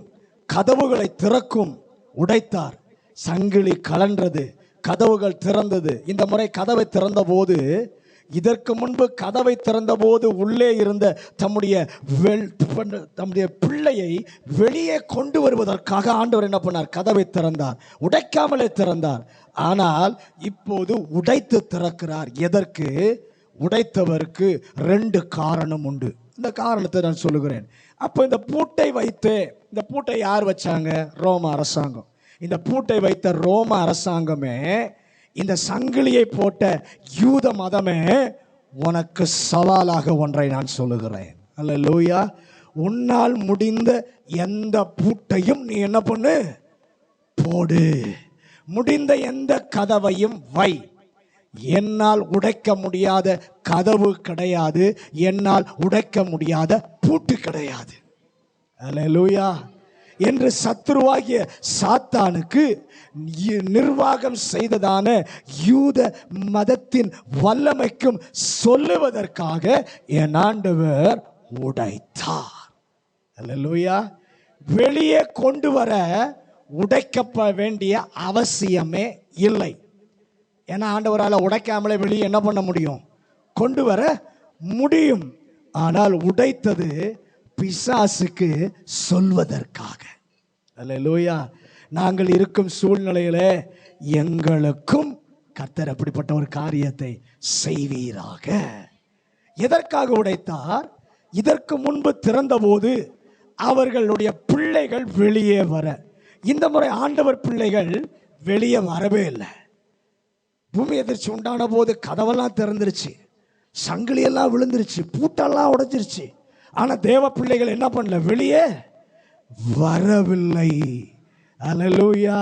கதவுகளை திறக்கும். உடைத்தார். சங்கிலி கலன்றது, கதவுகள் திறந்தது. இந்த முறை கதவை திறந்த போது, இதற்கு முன்பு கதவை திறந்த போது உள்ளே இருந்த தம்முடைய பிள்ளையை வெளியே கொண்டு வருவதற்காக ஆண்டவர் என்ன பண்ணார்? கதவை திறந்தார். உடைக்காமலே திறந்தார். ஆனால் இப்போது உடைத்து திறக்கிறார். எதற்கு? உடைத்தவருக்கு 2 காரணம் உண்டு. இந்த காரணத்தை நான் சொல்லுகிறேன். அப்போ இந்த பூட்டை வைத்து, இந்த பூட்டை யார் வச்சாங்க? ரோம அரசாங்கம். இந்த பூட்டை வைத்த ரோம அரசாங்கமே, இந்த சங்கிலியை போட்ட யூத மதமே, உனக்கு சவாலாக ஒன்றை நான் சொல்லுகிறேன். அல்லேலூயா. உன்னால் முடிந்த எந்த பூட்டையும் நீ என்ன பண்ணு? போடு. முடிந்த எந்த கதவையும் வை. என்னால் உடைக்க முடியாத கதவு கிடையாது, என்னால் உடைக்க முடியாத பூட்டு கிடையாது. அல்லேலூயா. என்று சத்துருவாகிய சாத்தானுக்கு நிர்வாகம் செய்ததான யூத மதத்தின் வல்லமைக்கும் சொல்லுவதற்காக என் ஆண்டவர் உடைத்தார். அல்லேலூயா. வெளியே கொண்டு வர உடைக்கப்பட வேண்டிய அவசியமே இல்லை. ஏன்னா ஆண்டவரால் உடைக்காமலே வெளியே என்ன பண்ண முடியும்? கொண்டு வர முடியும். ஆனால் உடைத்தது பிசாசுக்கு சொல்வதற்காக. அல்லேலூயா. நாங்கள் இருக்கும் சூழ்நிலையில எங்களுக்கும் கர்த்தர் அப்படிப்பட்ட ஒரு காரியத்தை செய்வீராக. எதற்காக உடைத்தார்? இதற்கு முன்பு திறந்தபோது அவர்களுடைய பிள்ளைகள் வெளியே வர. இந்த முறை ஆண்டவர் பிள்ளைகள் வெளியே வரவே இல்லை. பூமி எதிர்ச்சி உண்டான போது கதவெல்லாம் திறந்துருச்சு, சங்கிலியெல்லாம் விழுந்துருச்சு, பூட்டெல்லாம் உடைஞ்சிருச்சு. ஆனா தேவ பிள்ளைகள் என்ன பண்ணல? வெளியே வரவில்லை. அல்லேலூயா.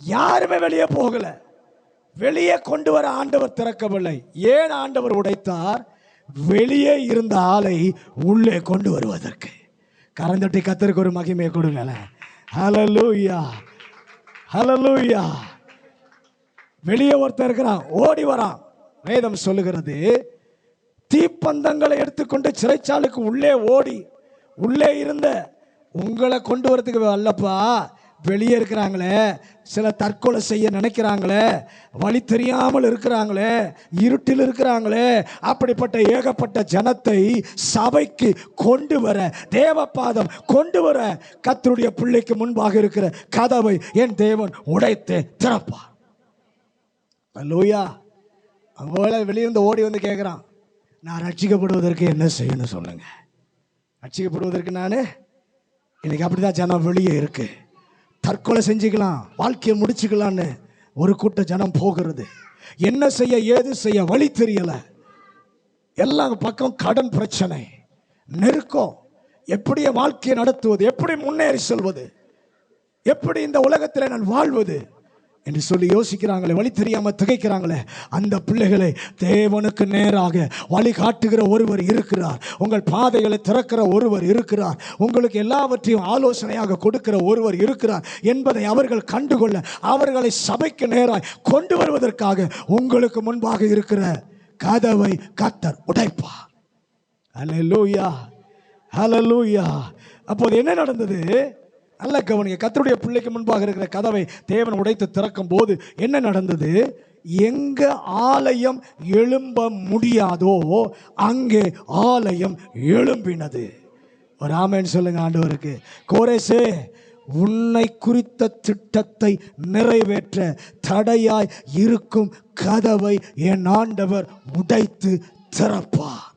யாருமே வெளியே போகல. வெளியே கொண்டு வர ஆண்டவர் திறக்கவில்லை. ஏன் ஆண்டவர் உடைத்தார்? வெளியே இருந்த ஆளை உள்ளே கொண்டு வருவதற்கு. கரந்தட்டி கர்த்தருக்கு ஒரு மகிமையை கொடுங்களேன். ஹல்லேலூயா, ஹல்லேலூயா. வெளியே ஒருத்தர் இருக்கிறான், ஓடி வரான். வேதம் சொல்லுகிறது, தீப்பந்தங்களை எடுத்துக்கொண்டு சிறைச்சாலுக்கு உள்ளே ஓடி, உள்ளே இருந்த உங்களை கொண்டு வரதுக்கு அல்லப்பா, வெளியே இருக்கிறாங்களே, சில தற்கொலை செய்ய நினைக்கிறாங்களே, வழி தெரியாமல் இருக்கிறாங்களே, இருட்டில் இருக்கிறாங்களே, அப்படிப்பட்ட ஏகப்பட்ட ஜனத்தை சபைக்கு கொண்டு வர, தேவபாதம் கொண்டு வர கர்த்தருடைய பிள்ளைக்கு முன்பாக இருக்கிற கதவை என் தேவன் உடைத்து திறப்பார். அல்லேலூயா. அவளை வெளியிருந்து ஓடி வந்து கேட்குறான், நான் ரட்சிக்கப்படுவதற்கு என்ன செய்யணும் சொல்லுங்க. ரட்சிக்கப்படுவதற்கு நான் இன்னைக்கு அப்படிதான் ஜனம் வெளியே இருக்கு. தற்கொலை செஞ்சுக்கலாம், வாழ்க்கையை முடிச்சுக்கலான்னு ஒரு கூட்ட ஜனம் போகிறது. என்ன செய்ய ஏது செய்ய வழி தெரியல. எல்லா பக்கம் கடன் பிரச்சனை, நெருக்கம். எப்படி வாழ்க்கையை நடத்துவது, எப்படி முன்னேறி செல்வது, எப்படி இந்த உலகத்தில் நான் வாழ்வது என்று சொல்லி யோசிக்கிறாங்களே, வழி தெரியாம திகைக்கிறாங்களே. அந்த பிள்ளைகளை தேவனுக்கு நேராக வழி காட்டுகிற ஒருவர் இருக்கிறார். உங்கள் பாதைகளை திறக்கிற ஒருவர் இருக்கிறார். உங்களுக்கு எல்லாவற்றையும் ஆலோசனையாக கொடுக்கிற ஒருவர் இருக்கிறார் என்பதை அவர்கள் கண்டுகொள்ள, அவர்களை சபைக்கு நேராக கொண்டு வருவதற்காக உங்களுக்கு முன்பாக இருக்கிற கதவை கர்த்தர் உடைப்பார். அல்லேலூயா, அல்லேலூயா. அப்போது என்ன நடந்தது? நல்ல கவனிங்க. கர்த்தருடைய பிள்ளைக்கு முன்பாக இருக்கிற கதவை தேவன் உடைத்து திறக்கும் போது என்ன நடந்தது? எங்க ஆலயம் எழும்ப முடியாதோ அங்கே ஆலயம் எழும்பினது. ஒரு ஆமென் சொல்லுங்க ஆண்டவருக்கு. கோரேசே, உன்னை குறித்த திட்டத்தை நிறைவேற்ற தடையாய் இருக்கும் கதவை என் ஆண்டவர் உடைத்து திறப்பார்.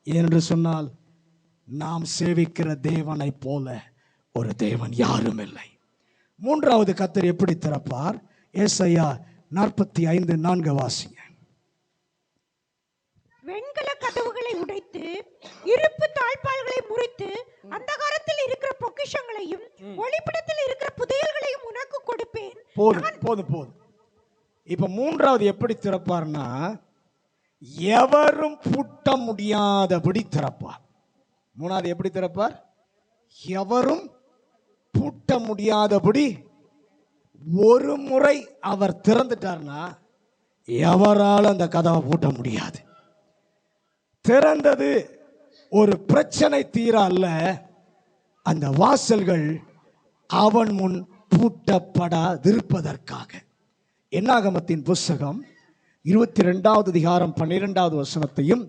என்று சொன்னால் நாம் சேவிக்கிற தேவனை போல ஒரு தேவன் யாரும் இல்லை. மூன்றாவது கர்த்தர் எப்படி திறப்பார்? ஏசாயா 45:4 வாசிங்க. வெண்கல கதவுகளை உடைத்து, இருப்பு தாழ்பால்களை முறித்து, அந்தகாரத்தில் இருக்கிற பொக்கிஷங்களையும் ஒளிப்பிடத்தில் இருக்கிற புதையல்களையும் உனக்கு கொடுப்பேன். போதும் போதும் போதும். இப்ப மூன்றாவது எப்படி திறப்பார்னா, எவரும் பூட்ட முடியாதபடி திறப்பார். மூணாவது எப்படி திறப்பார்? எவரும் பூட்ட முடியாதபடி. ஒரு முறை அவர் திறந்துட்டார்னா எவரால் அந்த கதவை பூட்ட முடியாது. திறந்தது ஒரு பிரச்சனை தீர அல்ல, அந்த வாசல்கள் அவன் முன் பூட்டப்படாதிருப்பதற்காக. என்னாகமத்தின் புஸ்தகம் 22வது அதிகாரம் 12வது வசனத்தையும்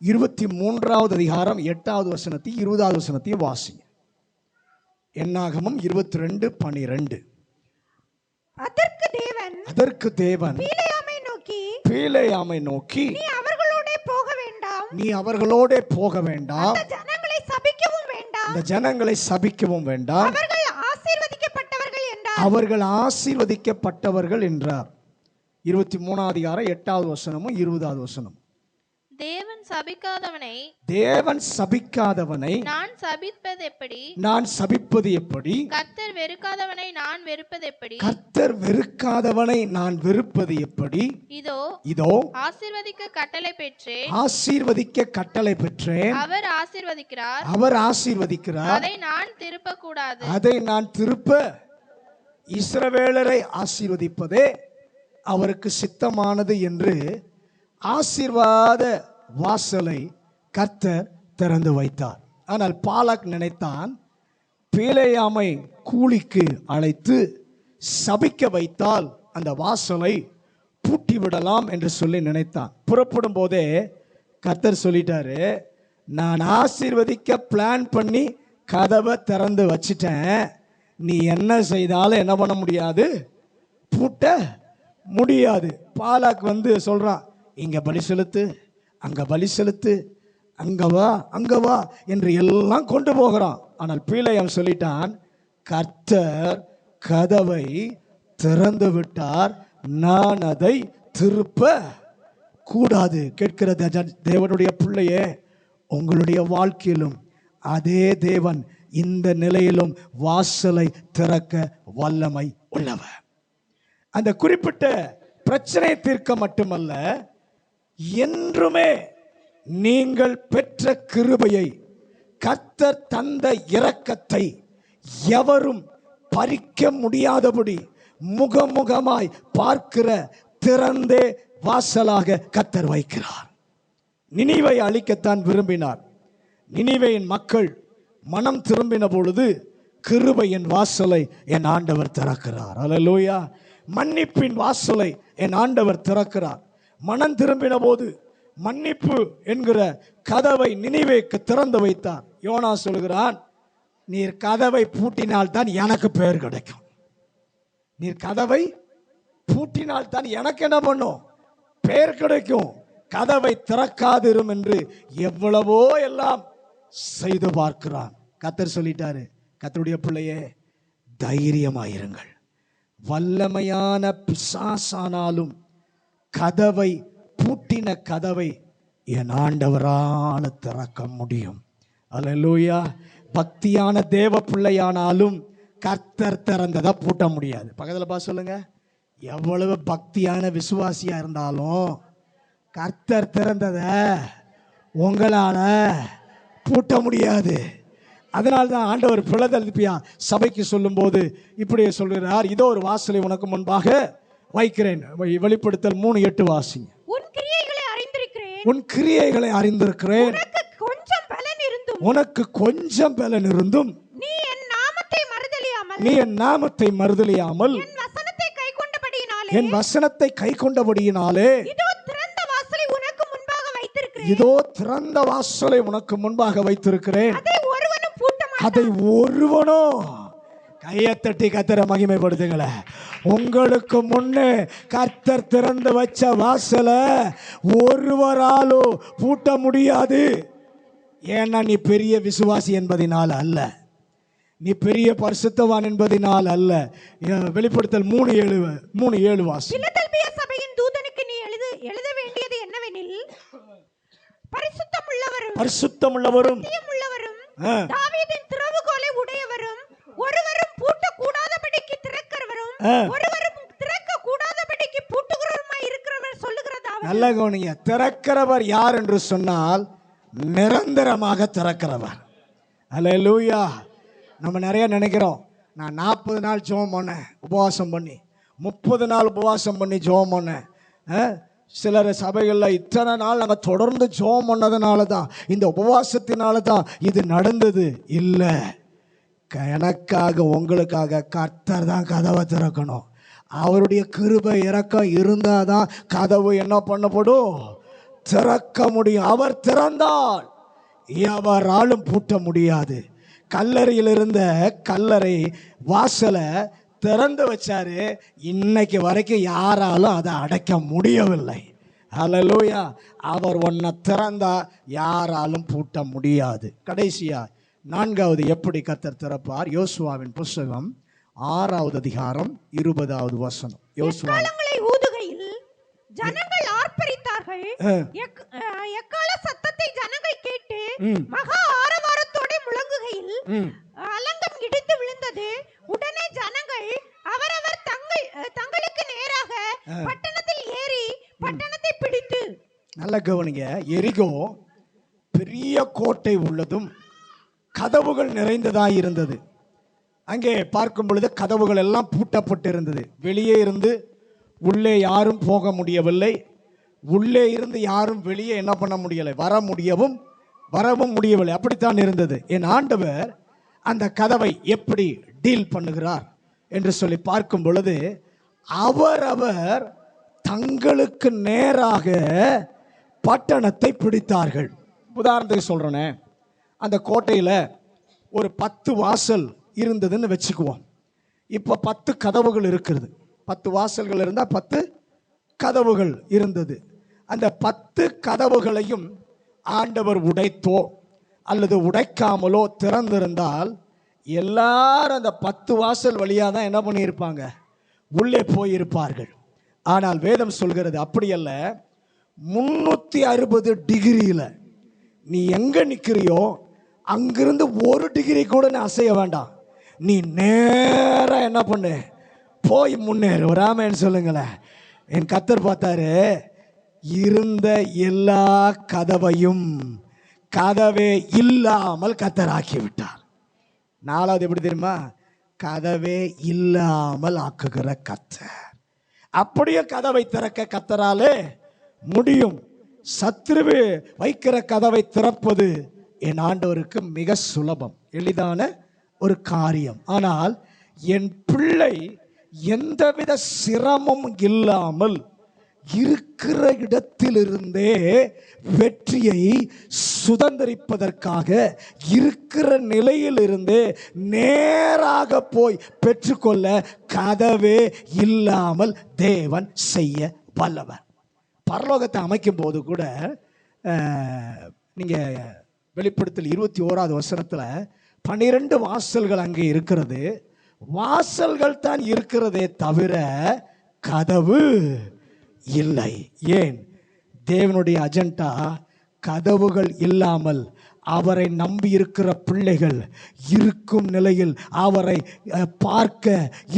23வது அதிகாரம் 8வது வசனத்தையும் 20வது வசனத்தையும் வாசிங்க. என்னாகமம் 22:12. அதற்கு தேவன் பீலேயாமை நோக்கி நீ அவர்களோட போக வேண்டாம், நீ அவர்களோட போக வேண்டாம். அந்த ஜனங்களை சபிக்கவும் வேண்டாம். இந்த ஜனங்களை சபிக்கவும் வேண்டாம். அவர்கள் ஆசீர்வதிக்கப்பட்டவர்கள் என்றார். அவர்கள் ஆசீர்வதிக்கப்பட்டவர்கள் என்றார். 23 அதிகாரம் 8வது வசனமும் 20வது வசனம். தேவன் சபிக்காதவனை நான் சபிப்பது எப்படி? கர்த்தர் வெறுக்காதவனை நான் வெறுப்பது எப்படி? இதோ ஆசீர்வதிக்க கட்டளை பெற்றேன். அவர் ஆசீர்வதிக்கிறார். அதை நான் திருப்ப இஸ்ரவேலரை ஆசீர்வதிப்பதே அவருக்கு சித்தமானது என்று ஆசீர்வாத வாசலை கர்த்தர் திறந்து வைத்தார். ஆனால் பாலாக் நினைத்தான், பிலேயாமை கூலிக்கு அழைத்து சபிக்க வைத்தால் அந்த வாசலை பூட்டி விடலாம் என்று சொல்லி நினைத்தான். புறப்படும் போதே கர்த்தர் சொல்லிட்டாரு, நான் ஆசீர்வதிக்க பிளான் பண்ணி கதவை திறந்து வச்சிட்டேன். நீ என்ன செய்தாலும் என்ன பண்ண முடியாது, பூட்ட முடியாது. பாலாக் சொல்றான், இங்க பலி செலுத்து, அங்க பலி செலுத்து, அங்க வா என்று எல்லாம் கொண்டு போகிறான். ஆனால் பிலேயாம் சொல்லிட்டான், கர்த்தர் கதவை திறந்து விட்டார், நான் அதை திருப்ப கூடாது. கேட்கிற தேவனுடைய பிள்ளையே, உங்களுடைய வாழ்க்கையிலும் அதே தேவன் இந்த நிலையிலும் வாசலை திறக்க வல்லமை உள்ளவர். அந்த குறிப்பிட்ட பிரச்சனை தீர்க்க மட்டுமல்ல, என்றுமே நீங்கள் பெற்ற கிருபையை, கர்த்தர் தந்த இரக்கத்தை எவரும் பறிக்க முடியாதபடி முகமுகமாய் பார்க்கிற திறந்தே வாசலாக கர்த்தர் வைக்கிறார். நினிவை அழிக்கத்தான் விரும்பினார். நினிவேயின் மக்கள் மனம் திரும்பின பொழுது கிருபையின் வாசலை என் ஆண்டவர் திறக்கிறார். அல்லேலூயா. மன்னிப்பின் வாசலை என் ஆண்டவர் திறக்கிறார். மனம் திரும்பின போது மன்னிப்பு என்கிற கதவை நினிவேக்கு திறந்து வைத்தார். யோனா சொல்கிறான், நீர் கதவை பூட்டினால் தான் எனக்கு பெயர் கிடைக்கும். நீர் கதவை பூட்டினால் தான் எனக்கு என்ன பண்ணும், பெயர் கிடைக்கும். கதவை திறக்காதிரும் என்று எவ்வளவோ எல்லாம் செய்து பார்க்கிறான். கர்த்தர் சொல்லிட்டாரு, கர்த்தருடைய பிள்ளையே தைரியமாயிருங்கள். வல்லமையான பிசாசானாலும் கதவை பூட்டின கதவை என் ஆண்டவரால் திறக்க முடியும். அல்லேலூயா. பக்தியான தேவ பிள்ளையானாலும் கர்த்தர் திறந்ததை பூட்ட முடியாது. பக்கத்தில் பார்த்து சொல்லுங்க, எவ்வளவு பக்தியான விசுவாசியா இருந்தாலும் கர்த்தர் திறந்ததை உங்களால பூட்ட முடியாது. அதனால தான் ஆண்டவர் பிளதெல்பியா சபைக்கு சொல்லும் போது இப்படியே சொல்கிறார், இதோ ஒரு வாசலை உனக்கு முன்பாக வைக்கிறேன். வெளிப்படுத்தல் 3:8 வாசிங்க. உன் கிரியைகளை அறிந்திருக்கிறேன், உனக்கு கொஞ்சம் பலன் இருந்தும் நீ என் நாமத்தை மறுதலியாமல் என் வசனத்தை கை கொண்டபடியினாலே இதோ திறந்த வாசலை உனக்கு முன்பாக வைத்திருக்கிறேன், அதை ஒருவனும் கையை தட்டி கர்த்தரை மகிமைப்படுத்துங்களே. உங்களுக்கு முன்னே கர்த்தர் திறந்து வச்ச வாசலை ஒருவராலும் பூட்ட முடியாது. ஏன்னா நீ பெரிய விசுவாசி என்பதினால் அல்ல, நீ பெரிய பரிசுத்தவான் என்பதினால் அல்ல. வெளிப்படுத்தல் 3:7 வாசி. பிலதெல்பியா சபையின் தூதனுக்கு நீ எழுத வேண்டியது என்னவெனில், பரிசுத்தமுள்ளவரும் தாவீதின் திறவுகோலை உடையவரும் ஒருவரும் பூட்ட கூடாதபடிக்கு திறக்கிறவரும் ஒருவரும் திறக்க கூடாதபடிக்கு பூட்டுகிறவருமாய் இருக்கிறவர் சொல்லுகிறதாவது. நல்ல கவனிங்க, திறக்கிறவர் யார் என்று சொன்னால் நிரந்தரமாக திறக்கிறவர். அல்லேலூயா. நம்ம நிறைய நினைக்கிறோம், நான் 40 நாள் ஜெபம் பண்ணேன், உபவாசம் பண்ணி 30 நாள் உபவாசம் பண்ணி ஜெபம் பண்ணேன். சிலர் சபைகளில் இத்தனை நாள் நாங்கள் தொடர்ந்து ஜெபம் பண்ணதுனால தான், இந்த உபவாசத்தினால தான் இது நடந்தது. இல்லை, எனக்காக உங்களுக்காக கர்த்தர் தான் கதவை திறக்கணும். அவருடைய கிருபை இரக்கம் இருந்தால் தான் கதவு என்ன பண்ணப்படும், திறக்க முடியும். அவர் திறந்தால் எவராலும் பூட்ட முடியாது. கல்லறையில் இருந்த கல்லறை வாசலை திறந்து வச்சாரு, இன்னைக்கு வரைக்கும் யாராலும் அதை அடைக்க முடியவில்லை. ஹல்லேலூயா. அவர் ஒன்ன திறந்தா யாராலும் பூட்ட முடியாது. கடைசியா 4வது எப்படி கர்த்தர் திறப்பார்? யோசுவாவின் புஸ்தகம் 6வது அதிகாரம் 20வது வசனம். யோசுவா எக்காளங்களை ஊதுகையில் ஜனங்கள் ஆர்ப்பரித்தார்கள். எக்காள சத்தத்தை ஜனங்கள் கேட்டு மகா ஆரவாரத்தோட முழங்குகையில் அலங்கம் இடிந்து விழுந்தது. உடனே ஜனங்கள் அவரவர் தங்களுக்கு நேராக பட்டணத்தில் ஏறி பட்டணத்தை பிடித்து. நல்ல கவனிங்க. எரிகோ பெரிய கோட்டை உள்ளதும் கதவுகள் நிறைந்ததாய் இருந்தது. அங்கே பார்க்கும் பொழுது கதவுகள் எல்லாம் பூட்டப்பட்டிருந்தது. வெளியே இருந்து உள்ளே யாரும் போக முடியவில்லை. உள்ளே இருந்து யாரும் வெளியே என்ன பண்ண முடியலை, வரவும் முடியவில்லை. அப்படித்தான் இருந்தது. என் ஆண்டவர் அந்த கதவை எப்படி டீல் பண்ணுகிறார் என்று சொல்லி பார்க்கும் பொழுது, அவரவர் தங்களுக்கு நேராக பட்டணத்தை பிடித்தார்கள். உதாரணத்துக்கு சொல்றேனே, அந்த கோட்டையில் ஒரு 10 வாசல் இருந்ததுன்னு வச்சுக்குவோம். இப்போ 10 கதவுகள் இருக்கிறது. 10 வாசல்கள் இருந்தால் 10 கதவுகள் இருந்தது. அந்த 10 கதவுகளையும் ஆண்டவர் உடைத்தோ அல்லது உடைக்காமலோ திறந்திருந்தால் எல்லாரும் அந்த 10 வாசல் வழியாக தான் என்ன பண்ணியிருப்பாங்க, உள்ளே போயிருப்பார்கள். ஆனால் வேதம் சொல்கிறது அப்படியல்ல. 360 டிகிரியில் நீ எங்கே நிற்கிறியோ அங்கிருந்து 1 டிகிரி கூட நீ அசைய வேண்டாம். நீ நேராக என்ன பண்ணு, போய் முன்னேறு. ஒரு ஆமென் சொல்லுங்களேன். என் கர்த்தர் பார்த்தாரு, இருந்த எல்லா கதவே இல்லாமல் கர்த்தர் ஆக்கி விட்டார். 4வது எப்படி தெரியுமா? கதவே இல்லாமல் ஆக்குகிற கர்த்தர். அப்படியே கதவை திறக்க கர்த்தராலே முடியும். சத்துருவு வைக்கிற கதவை திறப்பது என் ஆண்டவருக்கு மிக சுலபம், எளிதான ஒரு காரியம். ஆனால் என் பிள்ளை எந்தவித சிரமம் இல்லாமல் இருக்கிற இடத்திலிருந்தே வெற்றியை சுதந்திரிப்பதற்காக இருக்கிற நிலையிலிருந்தே நேராக போய் பெற்றுக்கொள்ள கதவே இல்லாமல் தேவன் செய்ய வல்லவர். பரலோகத்தை அமைக்கும் போது கூட நீங்கள் வெளிப்படுத்தல் 21வது வசனத்தில் 12 வாசல்கள் அங்கே இருக்கிறது. வாசல்கள் தான் இருக்கிறதே தவிர கதவு இல்லை. ஏன்? தேவனுடைய அஜெண்டா கதவுகள் இல்லாமல் அவரை நம்பி இருக்கிற பிள்ளைகள் இருக்கும் நிலையில் அவரை பார்க்க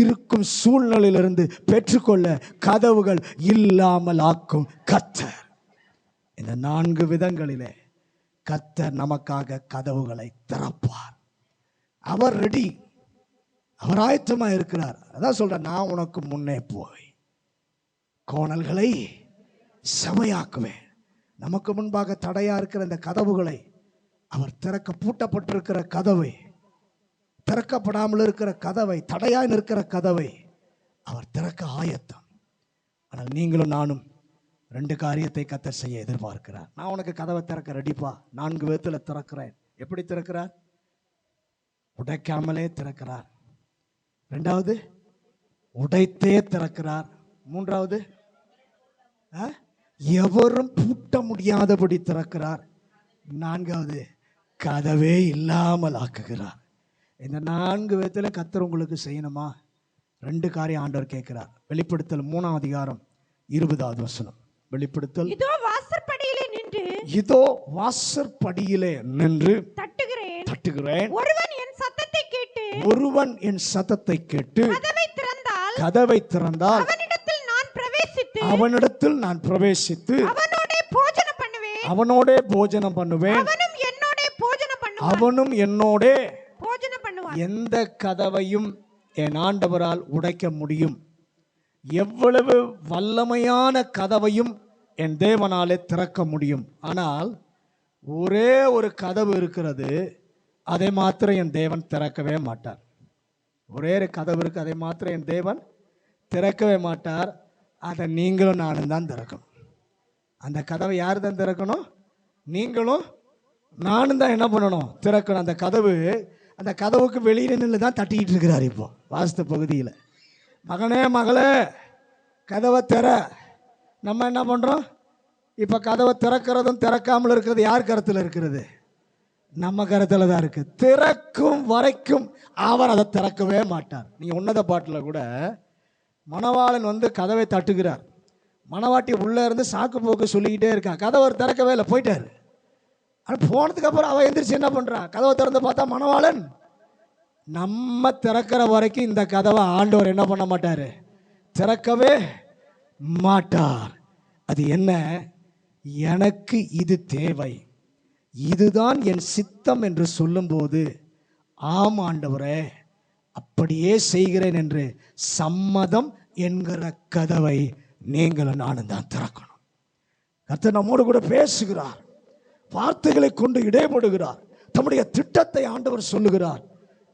இருக்கும் சூழ்நிலையிலிருந்து பெற்றுக்கொள்ள கதவுகள் இல்லாமல் ஆக்கும் கர்த்தர். இந்த 4 விதங்களிலே கர்த்தர் நமக்காக கதவுகளை திறப்பார். அவர் ரெடி, அவர் ஆயத்தமாக இருக்கிறார். அதான் சொல்ற, நான் உனக்கு முன்னே போய் கோணல்களை செமையாக்குவேன். நமக்கு முன்பாக தடையா இருக்கிற இந்த கதவுகளை அவர் திறக்க, பூட்டப்பட்டிருக்கிற கதவை, திறக்கப்படாமல் இருக்கிற கதவை, தடையாய் இருக்கிற கதவை அவர் திறக்க ஆயத்தம். ஆனால் நீங்களும் நானும் 2 காரியத்தை கர்த்தர் செய்ய எதிர்பார்க்கிறார். நான் உனக்கு கதவை திறக்க ரெடிப்பா, 4 விதத்தில் திறக்கிறேன். எப்படி திறக்கிறார்? உடைக்காமலே திறக்கிறார். 2வது உடைத்தே திறக்கிறார். 3வது எவரும் பூட்ட முடியாதபடி திறக்கிறார். 4வது கதவே இல்லாமல் ஆக்குகிறார். இந்த 4 விதத்தில் கர்த்தர் உங்களுக்கு செய்யணுமா? 2 காரியம் ஆண்டவர் கேட்கிறார். வெளிப்படுத்தல் 3ஆம் அதிகாரம் 20வது வசனம். வெளிப்படுத்தல், இதோ வாசற்படியிலே நின்று தட்டுகிறேன். ஒருவன் என் சத்தத்தை கேட்டு கதவை திறந்தால் அவனிடத்தில் நான் பிரவேசித்து அவனோடே போஜனம் பண்ணுவேன், அவனும் என்னோடே போஜனம் பண்ணுவான். எந்த கதவையும் என் ஆண்டவரால் உடைக்க முடியும். எவ்வளவு வல்லமையான கதவையும் என் தேவனாலே திறக்க முடியும். ஆனால் ஒரே ஒரு கதவு இருக்கிறது, அதை மாத்திரம் என் தேவன் திறக்கவே மாட்டார். ஒரே ஒரு கதவு இருக்கு, அதை மாத்திரம் என் தேவன் திறக்கவே மாட்டார். அதை நீங்களும் நானும் தான் திறக்கணும். அந்த கதவை யார் தான் திறக்கணும்? நீங்களும் நானும் தான் என்ன பண்ணணும்? திறக்கணும். அந்த கதவுக்கு வெளியில நின்று தான் தட்டிக்கிட்டு இருக்கிறார். இப்போ வாஸ்து பகுதியில், மகனே மகளே கதவை திற. நம்ம என்ன பண்ணுறோம்? இப்போ கதவை திறக்கிறதும் திறக்காமல் இருக்கிறது யார் கருத்தில் இருக்கிறது? நம்ம கருத்தில் தான் இருக்குது. திறக்கும் வரைக்கும் அவர் அதை திறக்கவே மாட்டார். நீங்கள் உன்னத பாட்டில் கூட மணவாளன் வந்து கதவை தட்டுகிறார், மணவாட்டி உள்ளே இருந்து சாக்கு போக்கு சொல்லிக்கிட்டே இருக்கா, கதவை திறக்கவே இல்லை, போயிட்டார். ஆனால் போனதுக்கு அப்புறம் அவள் எந்திரிச்சு என்ன பண்ணுறான்? கதவை திறந்து பார்த்தா மணவாளன். நம்ம திறக்கிற வரைக்கும் இந்த கதவை ஆண்டவர் என்ன பண்ண மாட்டார்? திறக்கவே மாட்டார். அது என்ன? எனக்கு இது தேவை, இதுதான் என் சித்தம் என்று சொல்லும்போது, ஆம் ஆண்டவரே அப்படியே செய்கிறேன் என்று சம்மதம் என்கிற கதவை நீங்களும் நானும் தான் திறக்கணும். கர்த்தர் நம்மோடு கூட பேசுகிறார், வார்த்தைகளை கொண்டு இடைபடுகிறார், தம்முடைய திட்டத்தை ஆண்டவர் சொல்லுகிறார்.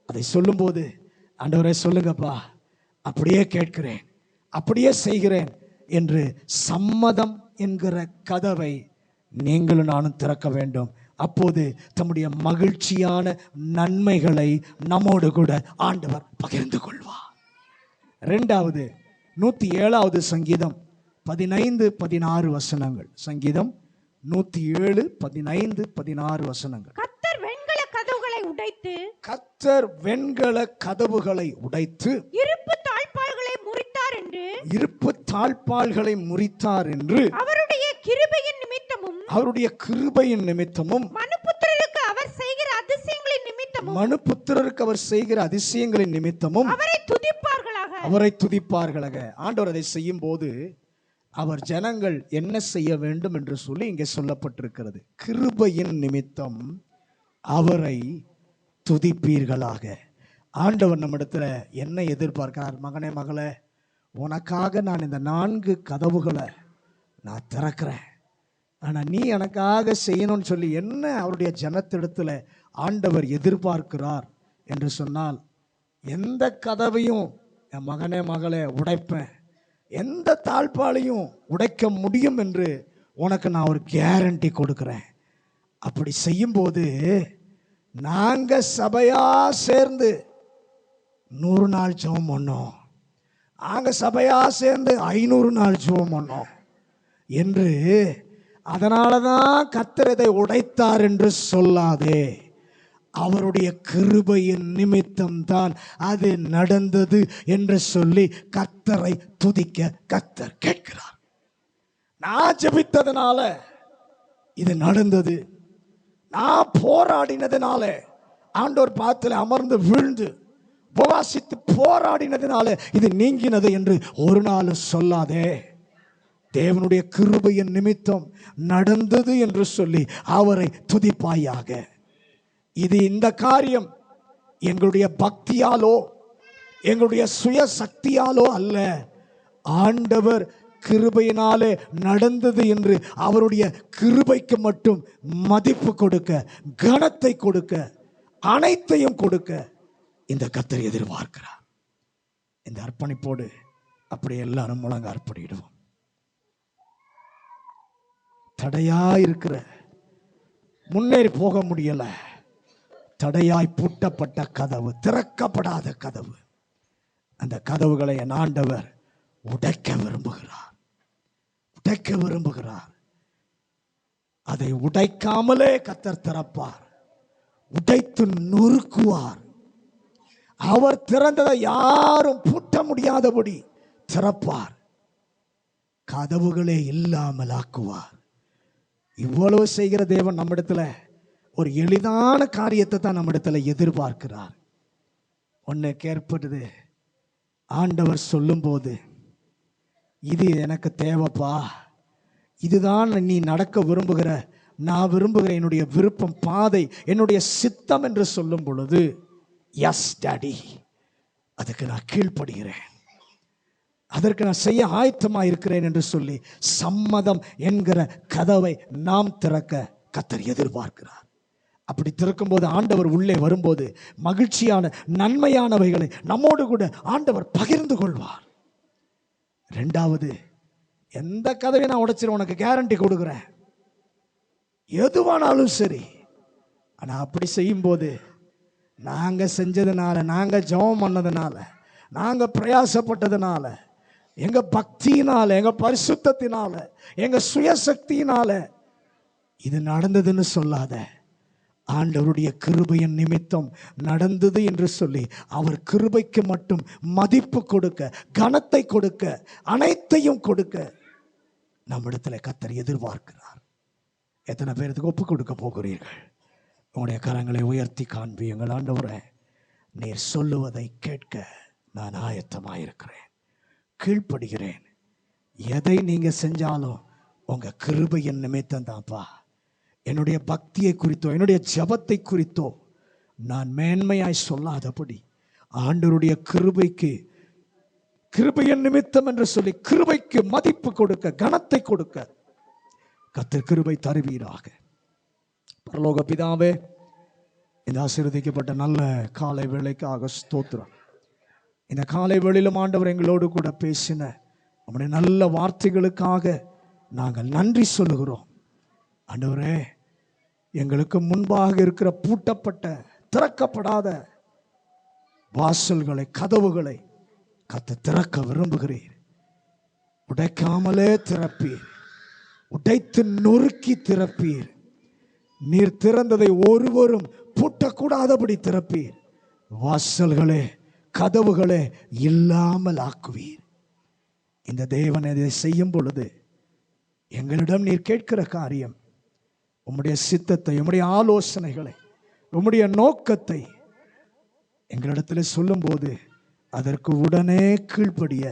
அதை சொல்லும்போது, ஆண்டவரே சொல்லுங்கப்பா, அப்படியே கேட்கிறேன், அப்படியே செய்கிறேன் என்று சம்மதம் என்கிற கதவை நீங்களும் நானும் திறக்க வேண்டும். அப்போது தம்முடைய மகிழ்ச்சியான நன்மைகளை நம்மோடு கூட ஆண்டவர் பகிர்ந்து கொள்வார். இரண்டாவது 107வது சங்கீதம் 15-16 வசனங்கள். சங்கீதம் 107, 15, 16 வசனங்கள். கர்த்தர் வெண்கல கதவுகளை உடைத்து, கர்த்தர் வெண்கல கதவுகளை உடைத்து இருப்பு தாழ்பாள்களை முறித்தார் என்று, இருப்பு தாழ்பாள்களை முறித்தார் என்று, அவருடைய கிருபையின் நிமித்தமும், அவருடைய கிருபையின் நிமித்தமும், மனுபுத்திரருக்கு அவர் செய்கிற அதிசயங்களின் நிமித்தமும், மனுபுத்திரருக்கு அவர் செய்கிற அதிசயங்களின் நிமித்தமும் அவரை துதிப்பார்களாக, அவரை துதிப்பார்களாக. ஆண்டவர் அதை செய்யும் போது அவர் ஜனங்கள் என்ன செய்ய வேண்டும் என்று சொல்லி இங்கே சொல்லப்பட்டிருக்கிறது. கிருபையின் நிமித்தம் அவரை துதிப்பீர்களாக. ஆண்டவர் நம்மிடத்துல என்ன எதிர்பார்க்கிறார்? மகனே மகளே, உனக்காக நான் இந்த 4 கதவுகளை நான் திறக்கிறேன், ஆனால் நீ எனக்காக செய்யணும்னு சொல்லி என்ன அவருடைய ஜனத்திடத்துல ஆண்டவர் எதிர்பார்க்கிறார் என்று சொன்னால், எந்த கதவையும் என் மகனே மகளே உடைப்பேன், எந்த தாழ்பாலையும் உடைக்க முடியும் என்று உனக்கு நான் ஒரு கேரண்டி கொடுக்குறேன். அப்படி செய்யும்போது நாங்கள் சபையா சேர்ந்து 100 நாள் ஜெபம் பண்ணோம், நாங்கள் சபையா சேர்ந்து 500 நாள் ஜெபம் பண்ணோம் என்று, அதனால தான் கர்த்தர் இதை உடைத்தார் என்று சொல்லாதே. அவருடைய கிருபையின் நிமித்தம் தான் அது நடந்தது என்று சொல்லி கர்த்தரை துதிக்க கர்த்தர் கேட்கிறார். நான் ஜெபித்ததுனால இது நடந்தது, நான் போராடினதுனால, ஆண்டவர் பாதத்தில் அமர்ந்து விழுந்து உபவாசித்து போராடினதுனால இது நீங்கினது என்று ஒரு நாள் சொல்லாதே. தேவனுடைய கிருபையின் நிமித்தம் நடந்தது என்று சொல்லி அவரை துதிப்பாயாக. இது இந்த காரியம் எங்களுடைய பக்தியாலோ எங்களுடைய சுய சக்தியாலோ அல்ல, ஆண்டவர் கிருபையினாலே நடந்தது என்று அவருடைய கிருபைக்கு மட்டும் மதிப்பு கொடுக்க, கனத்தை கொடுக்க, அனைத்தையும் கொடுக்க இந்த கர்த்தர் எதிர்பார்க்கிறார். இந்த அர்ப்பணிப்போடு அப்படி எல்லாரும் முழங்க அர்ப்பணிடுவோம். தடையா இருக்கிற, முன்னேறி போக முடியல, தடையாய் பூட்டப்பட்ட கதவு, திறக்கப்படாத கதவு, அந்த கதவுகளை என் ஆண்டவர் உடைக்க விரும்புகிறார், உடைக்க விரும்புகிறார். அதை உடைக்காமலே கர்த்தர் திறப்பார், உடைத்து நொறுக்குவார். அவர் திறந்ததை யாரும் பூட்ட முடியாதபடி திறப்பார், கதவுகளே இல்லாமல் ஆக்குவார். இவ்வளவு செய்கிற தேவன் நம்மிடத்துல ஒரு எளிதான காரியத்தை தான் நம்மிடத்துல எதிர்பார்க்கிறார். ஒன்னுக்கு ஏற்படுது, ஆண்டவர் சொல்லும்போது, இது எனக்கு தேவைப்பா, இதுதான் நீ நடக்க விரும்புகிற, நான் விரும்புகிற என்னுடைய விருப்பம், பாதை, என்னுடைய சித்தம் என்று சொல்லும் பொழுது, எஸ் டாடி, அதுக்கு நான் கீழ்ப்படுகிறேன், அதற்கு நான் செய்ய ஆயத்தமாக இருக்கிறேன் என்று சொல்லி சம்மதம் என்கிற கதவை நாம் திறக்க கர்த்தர் எதிர்பார்க்கிறார். அப்படி திறக்கும்போது ஆண்டவர் உள்ளே வரும்போது மகிழ்ச்சியான நன்மையானவைகளை நம்மோடு கூட ஆண்டவர் பகிர்ந்து கொள்வார். ரெண்டாவது, எந்த கதவை நான் உடைச்சிரு உனக்கு கேரண்டி கொடுக்குறேன், எதுவானாலும் சரி. ஆனால் அப்படி செய்யும்போது நாங்கள் செஞ்சதுனால, நாங்கள் ஜெபம் பண்ணதுனால, நாங்கள் பிரயாசப்பட்டதுனால எங்க பக்தியினால, எங்க பரிசுத்தத்தினால, எங்க சுயசக்தியினால இது நடந்ததுன்னு சொல்லாத. ஆண்டவருடைய கிருபையின் நிமித்தம் நடந்தது என்று சொல்லி அவர் கிருபைக்கு மட்டும் மதிப்பு கொடுக்க, கனத்தை கொடுக்க, அனைத்தையும் கொடுக்க நம்மிடத்துல கர்த்தர் எதிர்பார்க்கிறார். எத்தனை பேருக்கு ஒப்பு கொடுக்க போகிறீர்கள்? உங்களுடைய கரங்களை உயர்த்தி காண்பியுங்கள். ஆண்டவரே, நீர் சொல்லுவதை கேட்க நான் ஆயத்தமாயிருக்கிறேன், கீழ்ப்படுகிறேன். எதை நீங்க செஞ்சாலும் உங்க கிருபையின் நிமித்தம் தான்ப்பா. என்னுடைய பக்தியை குறித்தோ என்னுடைய ஜபத்தை குறித்தோ நான் மேன்மையாய் சொல்லாதபடி ஆண்டவருடைய கிருபையின் நிமித்தம் என்று சொல்லி கிருபைக்கு மதிப்பு கொடுக்க, கனத்தை கொடுக்க கர்த்தர் கிருபை தருவீராக. பரலோக பிதாவே, இந்த ஆசீர்வதிக்கப்பட்ட நல்ல காலை வேளைக்காக ஸ்தோத்திரம். இந்த காலை வேளையிலும் ஆண்டவர் எங்களோடு கூட பேசின நம்முடைய நல்ல வார்த்தைகளுக்காக நாங்கள் நன்றி சொல்லுகிறோம். ஆண்டவரே, எங்களுக்கு முன்பாக இருக்கிற பூட்டப்பட்ட, திறக்கப்படாத வாசல்களை, கதவுகளை கர்த்தர் திறக்க விரும்புகிறீர். உடைக்காமலே திறப்பீர், உடைத்து நொறுக்கி திறப்பீர். நீர் திறந்ததை ஒருவரும் பூட்டக்கூடாதபடி திறப்பீர். வாசல்களே, கதவுகளே இல்லாமல் ஆக்குவீர். இந்த தேவன் இதை செய்யும் பொழுது எங்களிடம் நீர் கேட்கிற காரியம், உம்முடைய சித்தத்தை, உம்முடைய ஆலோசனைகளை, உம்முடைய நோக்கத்தை எங்களிடத்தில் சொல்லும் போது அதற்கு உடனே கீழ்ப்படிய,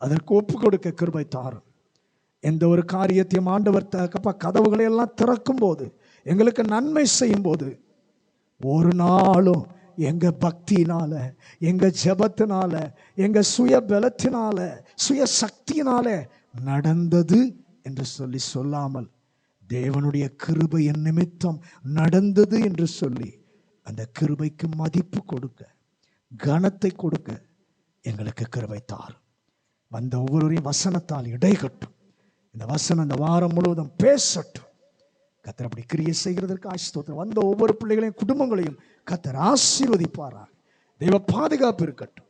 அதற்கு ஒப்பு கொடுக்க கிருபை தாரும். எந்த ஒரு காரியத்தையும் ஆண்டவர் கதவுகளை எல்லாம் திறக்கும் போது, எங்களுக்கு நன்மை செய்யும் போது, ஒரு நாளும் எங்க பக்தியினால, எங்க ஜெபத்தினால, எங்க சுய பலத்தினால, சுய சக்தியினால நடந்தது என்று சொல்லி சொல்லாமல், தேவனுடைய கிருபையின் நிமித்தம் நடந்தது என்று சொல்லி அந்த கிருபைக்கு மதிப்பு கொடுக்க, கனத்தை கொடுக்க எங்களுக்கு கிருபை தாரும். வந்த ஒவ்வொருவரையும் வசனத்தால் இடைகட்டும். இந்த வசனம் இந்த வாரம் முழுவதும் பேசட்டும். கர்த்தர் அப்படி கிரியை செய்கிறதற்கு ஆசீர்வாதம். வந்த ஒவ்வொரு பிள்ளைகளையும், குடும்பங்களையும் கர்த்தர் ஆசீர்வதிப்பாராக. தெய்வ பாதுகாப்பு இருக்கட்டும்.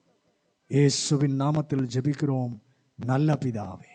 இயேசுவின் நாமத்தில் ஜெபிக்கிறோம் நல்ல பிதாவே.